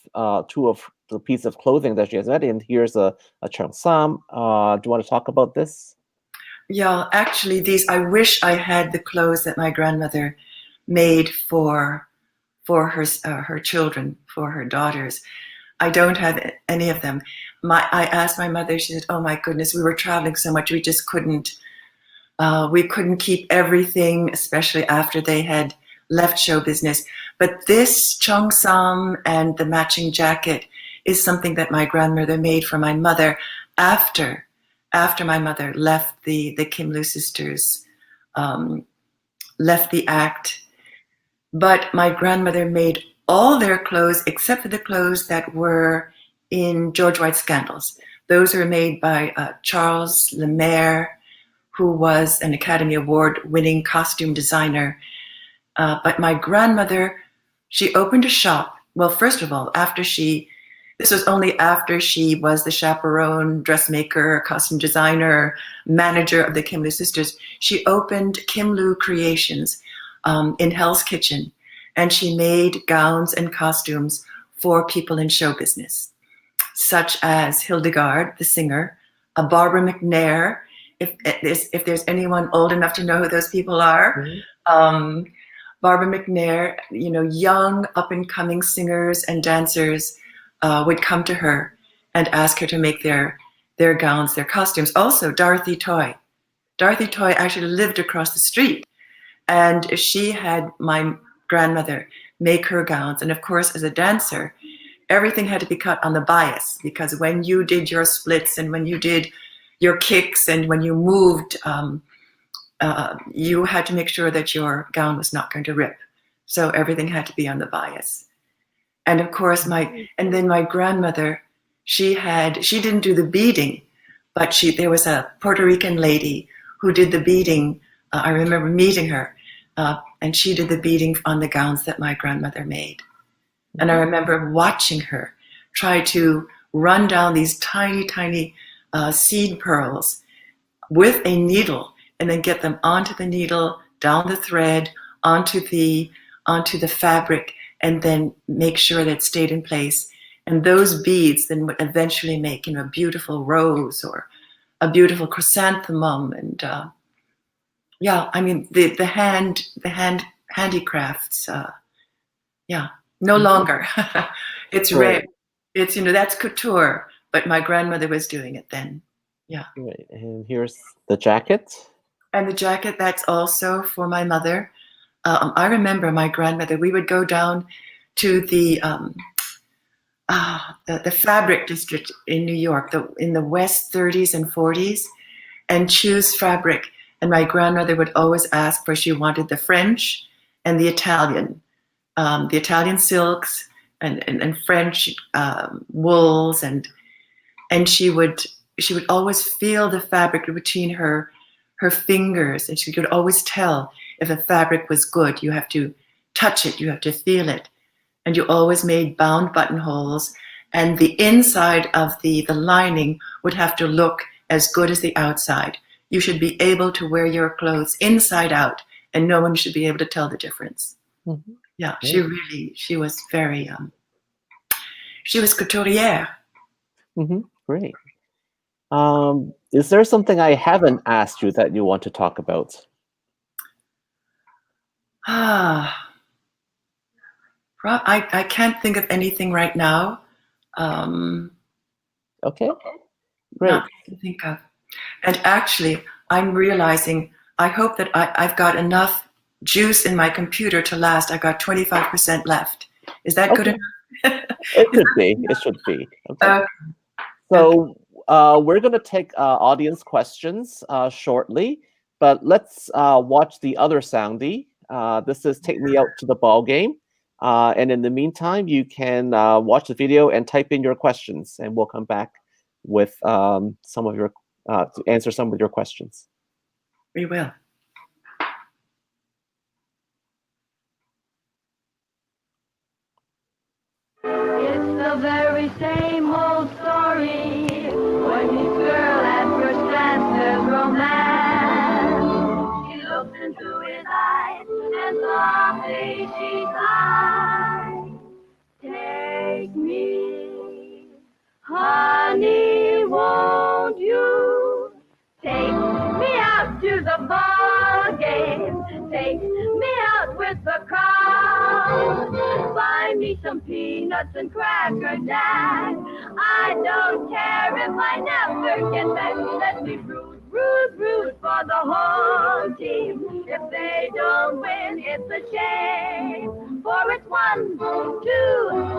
the piece of clothing that she has made, and here's a cheongsam. Do you want to talk about this? Yeah, actually, I wish I had the clothes that my grandmother made for her children, for her daughters. I don't have any of them. I asked my mother. She said, "Oh my goodness, we were traveling so much, we just couldn't. We couldn't keep everything, especially after they had left show business. But this cheongsam and the matching jacket is something that my grandmother made for my mother after my mother left the Kim Loo Sisters, left the act. But my grandmother made all their clothes except for the clothes that were in George White's scandals. Those were made by Charles Lemaire, who was an Academy Award-winning costume designer. But my grandmother, she opened a shop. Well, first of all, this was only after she was the chaperone, dressmaker, costume designer, manager of the Kim Loo Sisters. She opened Kim Loo Creations in Hell's Kitchen, and she made gowns and costumes for people in show business, such as Hildegard, the singer, Barbara McNair, if there's anyone old enough to know who those people are. Barbara McNair, young up-and-coming singers and dancers would come to her and ask her to make their gowns, their costumes. Also, Dorothy Toy. Dorothy Toy actually lived across the street, and she had my grandmother make her gowns. And of course, as a dancer, everything had to be cut on the bias, because when you did your splits and when you did your kicks and when you moved, you had to make sure that your gown was not going to rip. So everything had to be on the bias. And of course, then my grandmother, she didn't do the beading, but there was a Puerto Rican lady who did the beading. I remember meeting her, and she did the beading on the gowns that my grandmother made. And I remember watching her try to run down these tiny, tiny seed pearls with a needle, and then get them onto the needle, down the thread, onto the fabric, and then make sure that it stayed in place. And those beads then would eventually make a beautiful rose or a beautiful chrysanthemum. And the handicrafts, no longer. It's rare. It's, that's couture, but my grandmother was doing it then. Yeah. Right. And here's the jacket. And the jacket, that's also for my mother. I remember my grandmother, we would go down to the fabric district in New York, in the West 30s and 40s, and choose fabric. And my grandmother would always ask for, she wanted the French and the Italian silks and French wools, and she would always feel the fabric between her fingers, and she could always tell if a fabric was good. You have to touch it, you have to feel it. And you always made bound buttonholes, and the inside of the lining would have to look as good as the outside. You should be able to wear your clothes inside out, and no one should be able to tell the difference. Mm-hmm. Yeah, she was very, she was couturière. Mm-hmm. Great. Is there something I haven't asked you that you want to talk about? I can't think of anything right now. Okay, great. Not to think of. And actually, I'm realizing, I hope that I've got enough juice in my computer to last. I got 25% left. Is that good enough? It should be. It should be. Okay. So we're going to take audience questions shortly, but let's watch the other Soundie. This is Take Me Out to the Ball Game. And in the meantime, you can watch the video and type in your questions, and we'll come back with some of your to answer some of your questions. We will. It's the very same old story. Boy meets girl at first glance, there's romance. She looked into his eyes and softly she sighed. Take me, honey, won't you? Take me out to the ball game. Take me out with the crowd. Buy me some peanuts and cracker jack. I don't care if I never get back. Let me root, root, root for the whole team. If they don't win, it's a shame. For it's 1, 2,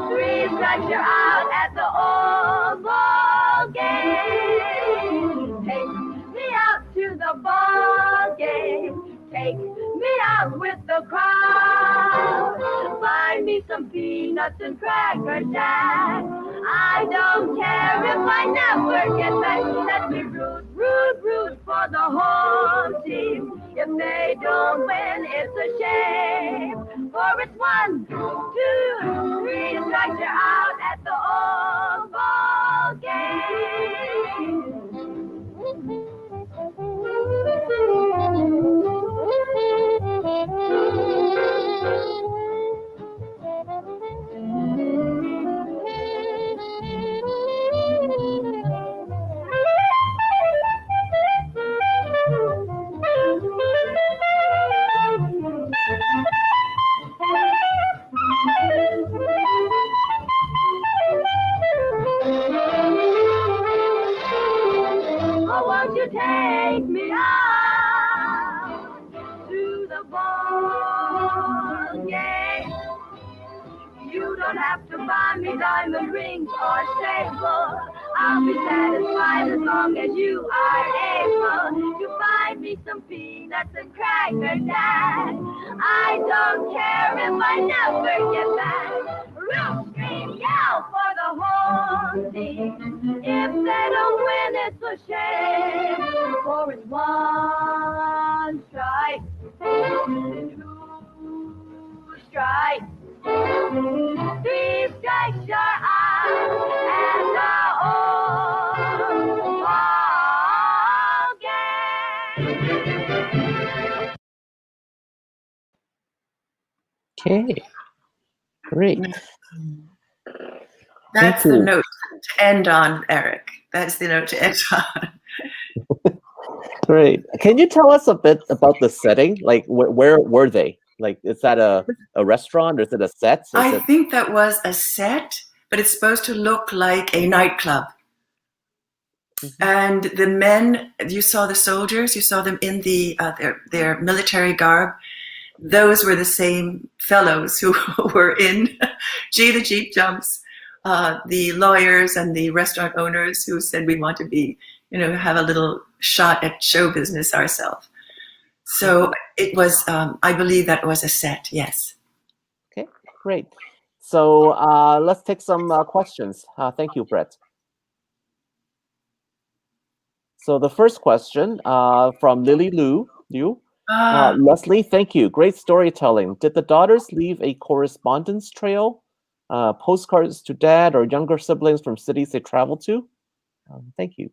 3 strikes, you're out at the Oval game. Take me out to the ball game. Take me out with the crowd. Buy me some peanuts and cracker jack. I don't care if I never get back. Let me root, root, root for the whole team. If they don't win, it's a shame. For it's 1, 2, 3 strikes, you're out at the Oval game. Oh, won't you take me out to the ball game? You don't have to buy me diamond rings or staples. I'll be satisfied as long as you are able to buy me some peanuts and cracker jack. I don't care if I never get back. Root, scream, yell for the whole team. If they don't win, it's a shame. For it's 1 strike, 2 strikes, 3 strikes, you're out at the Oval game. Okay, great. That's the note to end on, Eric. That's the note to end on. Great. Can you tell us a bit about the setting? Like, where were they? Like, is that a restaurant or is it a set? I think that was a set, but it's supposed to look like a nightclub. Mm-hmm. And the men, you saw the soldiers, you saw them in the their military garb. Those were the same fellows who were in Gee the Jeep Jumps, the lawyers and the restaurant owners who said we want to be, have a little shot at show business ourselves. So it was, I believe that was a set, yes. Okay, great. So let's take some questions. Thank you, Brett. So the first question from Lily Liu. Leslie, thank you. Great storytelling. Did the daughters leave a correspondence trail? Postcards to dad or younger siblings from cities they traveled to? Thank you.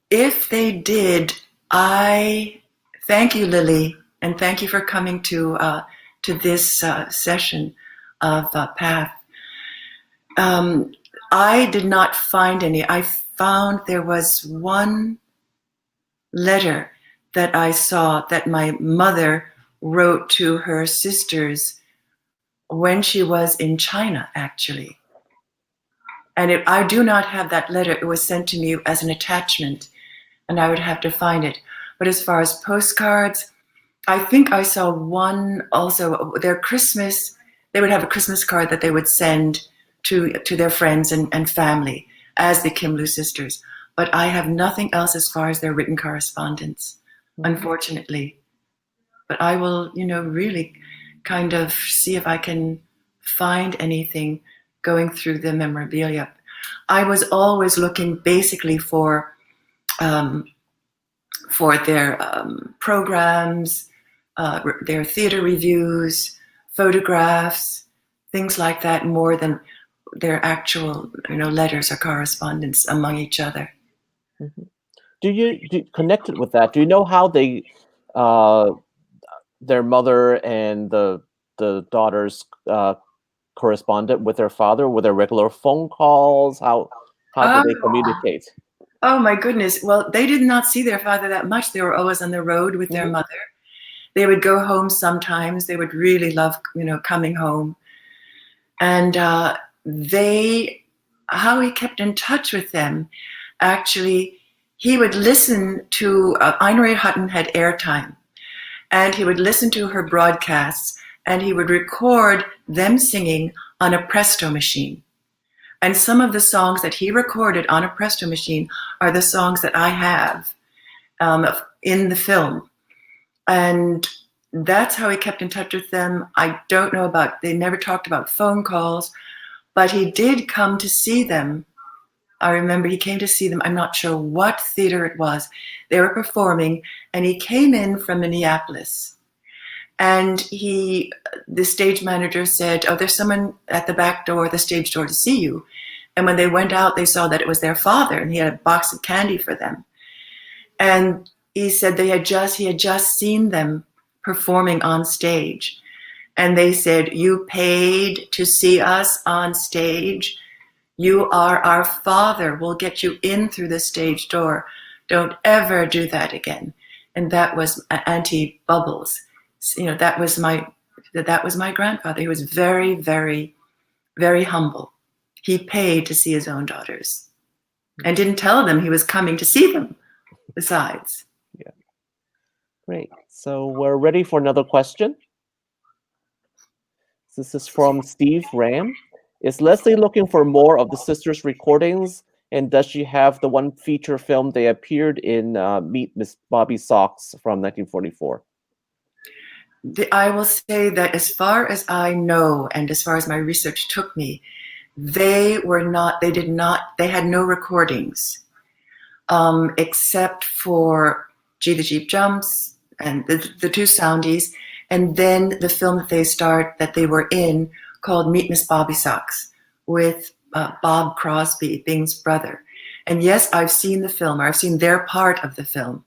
If they did, I thank you, Lily, and thank you for coming to this session of Path. I did not find any. I found there was one letter that I saw that my mother wrote to her sisters when she was in China, actually. And I do not have that letter. It was sent to me as an attachment, and I would have to find it. But as far as postcards, I think I saw one also. Their Christmas, they would have a Christmas card that they would send to their friends and family as the Kim Loo Sisters. But I have nothing else as far as their written correspondence, unfortunately. But I will, really kind of see if I can find anything going through the memorabilia. I was always looking basically for their programs, their theater reviews, photographs, things like that, more than their actual, letters or correspondence among each other. Mm-hmm. Do you connected with that? Do you know how they, their mother and the daughters corresponded with their father? Were there regular phone calls? How did they communicate? Oh my goodness! Well, they did not see their father that much. They were always on the road with their mother. They would go home sometimes. They would really love, coming home. And how he kept in touch with them, actually, he would listen to, Ayn Rand Hutton had airtime, and he would listen to her broadcasts, and he would record them singing on a Presto machine. And some of the songs that he recorded on a Presto machine are the songs that I have in the film. And that's how he kept in touch with them. I don't know they never talked about phone calls, but he did come to see them. I remember he came to see them. I'm not sure what theater it was. They were performing, and he came in from Minneapolis. And the stage manager said, "Oh, there's someone at the back door, the stage door, to see you." And when they went out, they saw that it was their father, and he had a box of candy for them. And he said he had just seen them performing on stage. And they said, "You paid to see us on stage. You are our father. We'll get you in through the stage door. Don't ever do that again." And that was Auntie Bubbles. That was my grandfather. He was very, very, very humble. He paid to see his own daughters and didn't tell them he was coming to see them besides. Yeah. Great. So we're ready for another question. This is from Steve Ram. Is Leslie looking for more of the sisters' recordings? And does she have the one feature film they appeared in, Meet Miss Bobby Sox from 1944? I will say that as far as I know, and as far as my research took me, they had no recordings, except for Gee the Jeep Jumps and the two Soundies, and then the film that they were in called Meet Miss Bobby Sox with Bob Crosby, Bing's brother. And yes, I've seen the film, or I've seen their part of the film,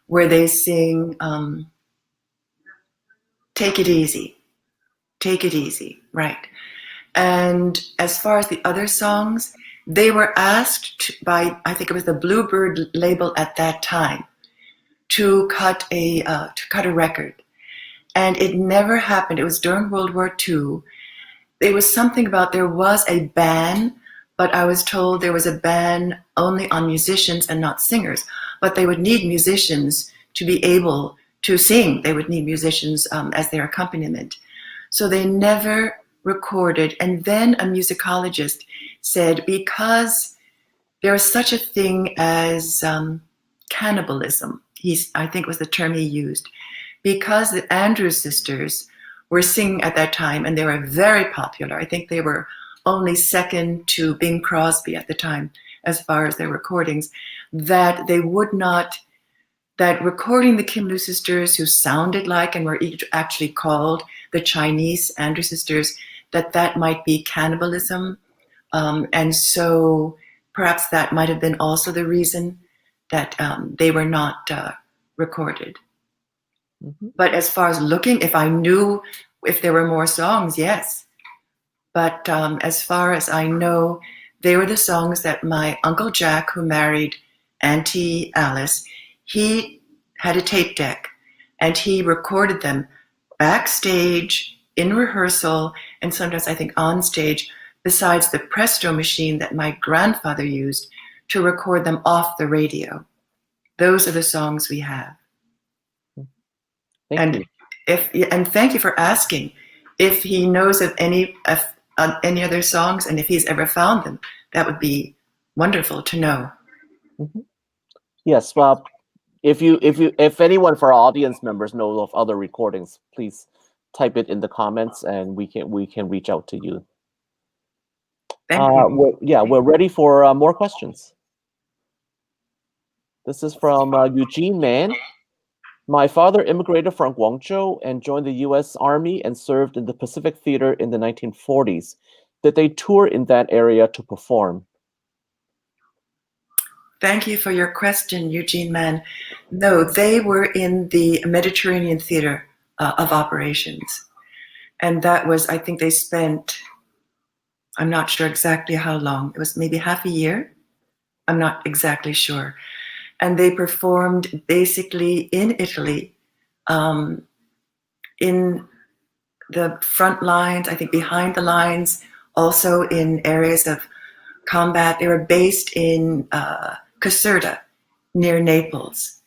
where they sing Take It Easy, right. And as far as the other songs, they were asked by, I think it was the Bluebird label at that time, to cut a record. And it never happened. It was during World War II. There was something about, there was a ban, but I was told there was a ban only on musicians and not singers. But they would need musicians to be able to sing. They would need musicians as their accompaniment. So they never recorded. And then a musicologist said, because there is such a thing as cannibalism, I think was the term he used, because the Andrews sisters were singing at that time, and they were very popular. I think they were only second to Bing Crosby at the time as far as their recordings, that they would not, that recording the Kim Loo Sisters, who sounded like and were actually called the Chinese Andrews sisters, that might be cannibalism. And so perhaps that might have been also the reason that they were not recorded. Mm-hmm. But as far as looking, if I knew if there were more songs, yes. But as far as I know, they were the songs that my Uncle Jack, who married Auntie Alice, he had a tape deck and he recorded them backstage, in rehearsal, and sometimes I think on stage, besides the Presto machine that my grandfather used to record them off the radio. Those are the songs we have. Thank you. And thank you for asking. If he knows of any other songs, and if he's ever found them, that would be wonderful to know. Mm-hmm. Yes. Well, if anyone for our audience members knows of other recordings, please type it in the comments, and we can reach out to you. Thank you. We're ready for more questions. This is from Eugene Mann. My father immigrated from Guangzhou and joined the U.S. Army and served in the Pacific Theater in the 1940s. Did they tour in that area to perform? Thank you for your question, Eugene Mann. No, they were in the Mediterranean Theater of Operations. And that was, I think they spent, I'm not sure exactly how long. It was maybe half a year. I'm not exactly sure. And they performed basically in Italy, in the front lines, I think behind the lines, also in areas of combat. They were based in Caserta, near Naples.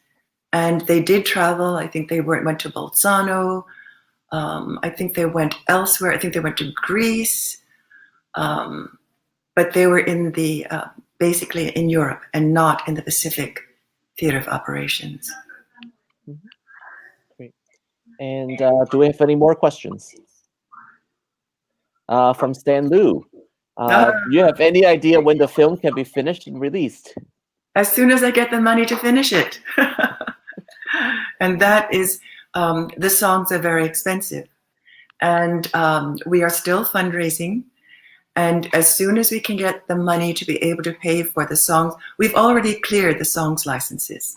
And they did travel. I think they went to Bolzano. I think they went elsewhere. I think they went to Greece. But they were in the, basically in Europe and not in the Pacific Theater of Operations. Mm-hmm. Great. And do we have any more questions? From Stan Liu. Do you have any idea when the film can be finished and released? As soon as I get the money to finish it. And that is, the songs are very expensive. And we are still fundraising. And as soon as we can get the money to be able to pay for the songs, we've already cleared the songs licenses.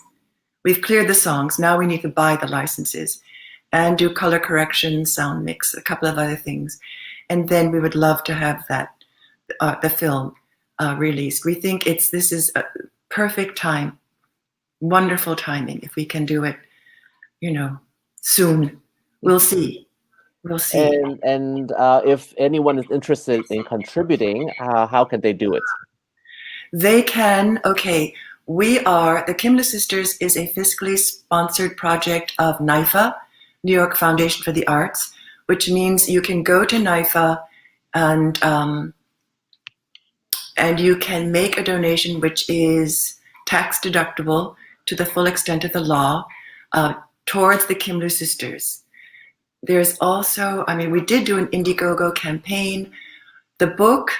We've cleared the songs. Now we need to buy the licenses and do color correction, sound mix, a couple of other things. And then we would love to have that, the film released. We think this is a perfect time, wonderful timing. If we can do it, soon, we'll see. We'll see. And if anyone is interested in contributing, how can they do it? They can, the Kim Loo Sisters is a fiscally sponsored project of NYFA, New York Foundation for the Arts, which means you can go to NYFA and you can make a donation which is tax deductible to the full extent of the law towards the Kim Loo Sisters. There's also, we did do an Indiegogo campaign. The book,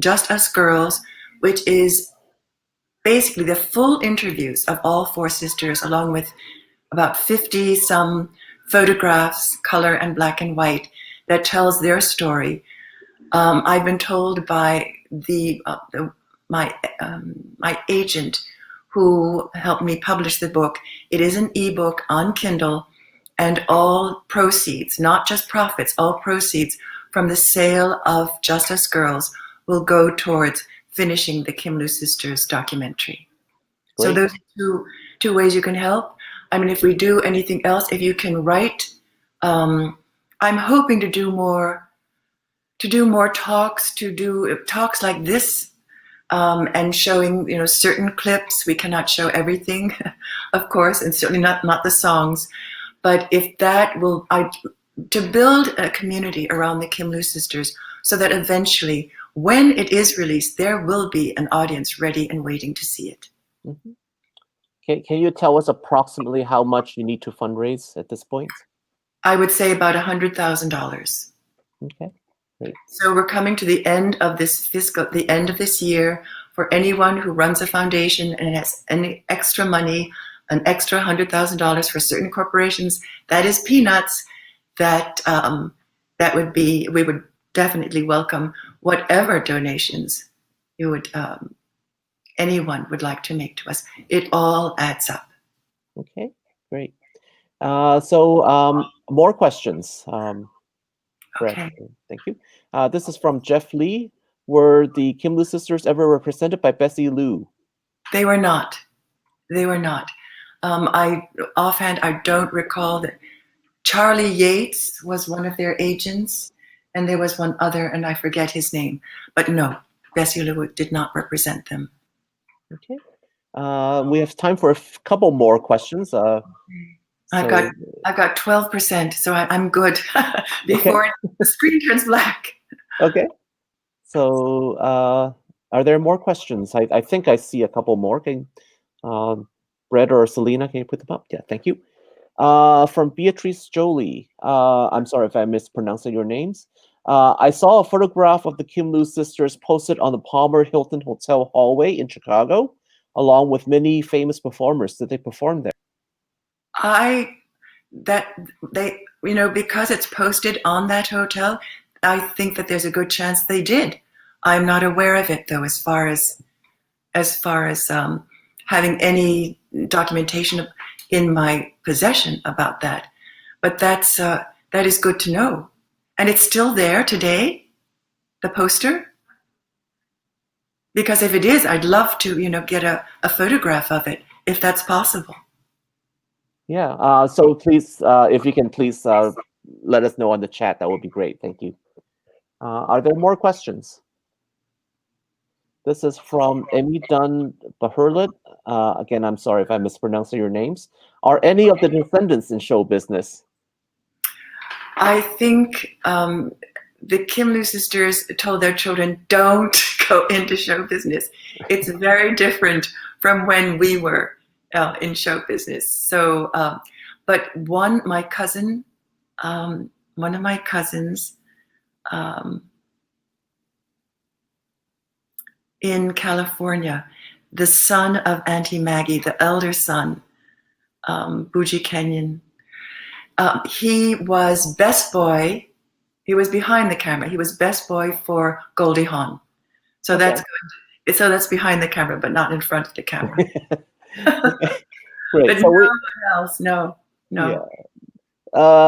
Just Us Girls, which is basically the full interviews of all four sisters, along with about 50 some photographs, color and black and white, that tells their story. I've been told by my agent who helped me publish the book, it is an ebook on Kindle. And all proceeds, not just profits, all proceeds from the sale of Just Us Girls will go towards finishing the Kim Loo Sisters documentary. Great. So those are two ways you can help. If we do anything else, if you can write, I'm hoping to do more talks, to do talks like this, and showing, certain clips. We cannot show everything, of course, and certainly not the songs. But if that will, to build a community around the Kim Loo Sisters so that eventually, when it is released, there will be an audience ready and waiting to see it. Mm-hmm. Can you tell us approximately how much you need to fundraise at this point? I would say about $100,000. Okay, great. So we're coming to the end of the end of this year. For anyone who runs a foundation and has any extra money, an extra $100,000 for certain corporations, that is peanuts. We would definitely welcome whatever donations you would anyone would like to make to us. It all adds up. Okay, great. So more questions. Brett, Okay. thank you. This is from Jeff Lee. Were the Kim Loo sisters ever represented by Bessie Lou? They were not. They were not. I don't recall that. Charlie Yates was one of their agents, and there was one other, and I forget his name. But no, Bessie Lou did not represent them. Okay. We have time for a couple more questions. I've got 12%, so I'm good before the screen turns black. Okay. So are there more questions? I think I see a couple more. Can Brett or Selena, can you put them up? Yeah, thank you. From Beatrice Jolie. I'm sorry if I'm mispronouncing your names. I saw a photograph of the Kim Loo sisters posted on the Palmer Hilton Hotel hallway in Chicago, along with many famous performers. Did they perform there? Because it's posted on that hotel, I think that there's a good chance they did. I'm not aware of it though, as far as having any documentation in my possession about that. But that is good to know. And it's still there today, the poster? Because if it is, I'd love to, get a photograph of it, if that's possible. Yeah, so please, if you can please let us know on the chat, that would be great. Thank you. Are there more questions? This is from Emmy Dunn Bahurlet. Again, I'm sorry if I'm mispronouncing your names. Are any of the descendants in show business? I think the Kim Loo sisters told their children, don't go into show business. It's very different from when we were in show business. So, but one of my cousins, in California, the son of Auntie Maggie, the elder son, Bougie Kenyon, he was best boy. He was behind the camera. He was best boy for Goldie Hawn. So that's good. So that's behind the camera, but not in front of the camera. Great. But So no one else, no. Yeah.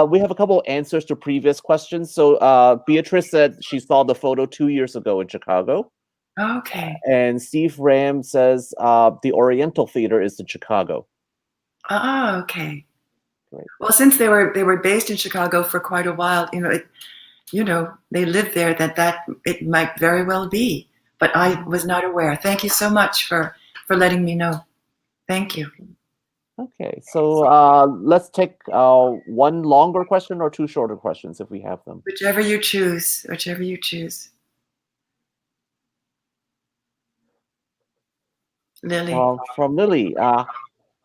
We have a couple answers to previous questions. So Beatrice said she saw the photo 2 years ago in Chicago. Okay. And Steve Ram says the Oriental Theater is in Chicago. Oh, okay. Great. Well, since they were based in Chicago for quite a while, they lived there. That it might very well be, but I was not aware. Thank you so much for letting me know. Thank you. Okay, so let's take one longer question or two shorter questions if we have them. Whichever you choose. Whichever you choose. Lily. From Lily, how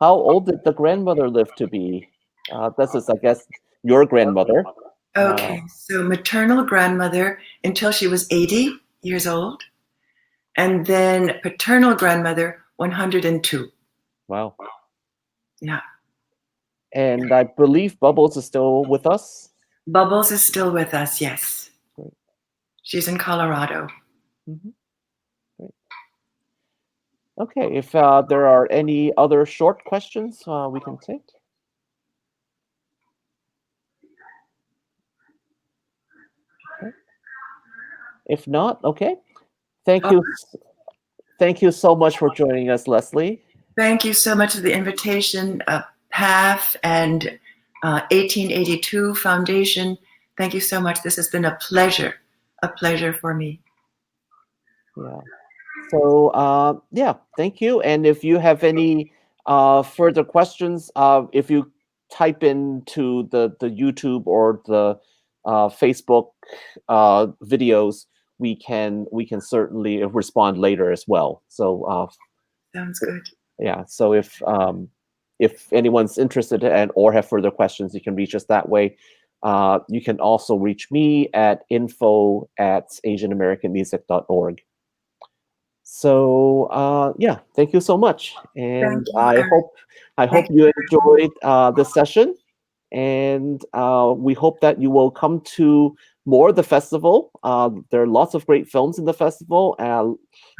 old did the grandmother live to be? This is, I guess, your grandmother. Okay, so maternal grandmother until she was 80 years old, and then paternal grandmother 102. Wow. Yeah. And I believe Bubbles is still with us. Bubbles is still with us, yes. Great. She's in Colorado. Mm-hmm. Great. Okay, if there are any other short questions we can take. Okay. If not, okay. Thank you. Thank you so much for joining us, Leslie. Thank you so much for the invitation, PAF and 1882 Foundation. Thank you so much. This has been a pleasure for me. Yeah. So, yeah, thank you. And if you have any further questions, if you type into the YouTube or the Facebook videos, we can certainly respond later as well. So sounds good. Yeah. So if anyone's interested or have further questions, you can reach us that way. You can also reach me at info@asianamericanmusic.org. So yeah, thank you so much, and I hope you enjoyed this session. And we hope that you will come to more of the festival. There are lots of great films in the festival,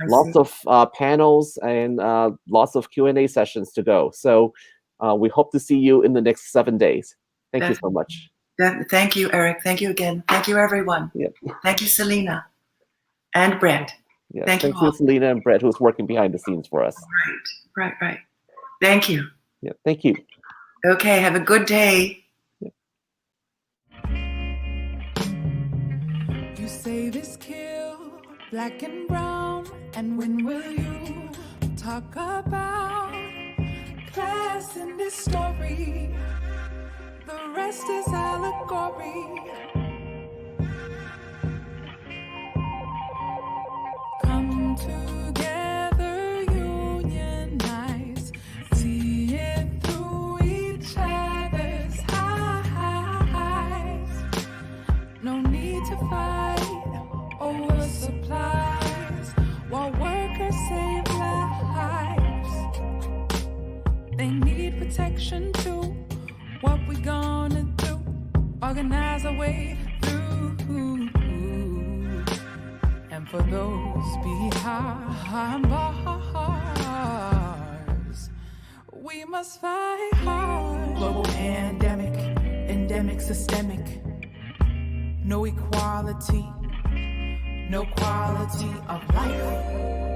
lots of panels, and lots of Q&A sessions to go. So we hope to see you in the next 7 days. Thank you so much. Thank you, Eric. Thank you again. Thank you, everyone. Yep. Thank you, Selena and Brett. Yes, Thank you to all. Selena and Brett, who's working behind the scenes for us. Right. Thank you. Yeah, thank you. Okay, have a good day. You say this kill, black and brown, and when will you talk about class in this story? The rest is allegory. Come together, unionize, see it through each other's eyes. No need to fight over supplies while workers save lives. They need protection too. What we gonna do? Organize a way through. And for those behind bars, we must fight hard. Global pandemic, endemic, systemic. No equality, no quality of life.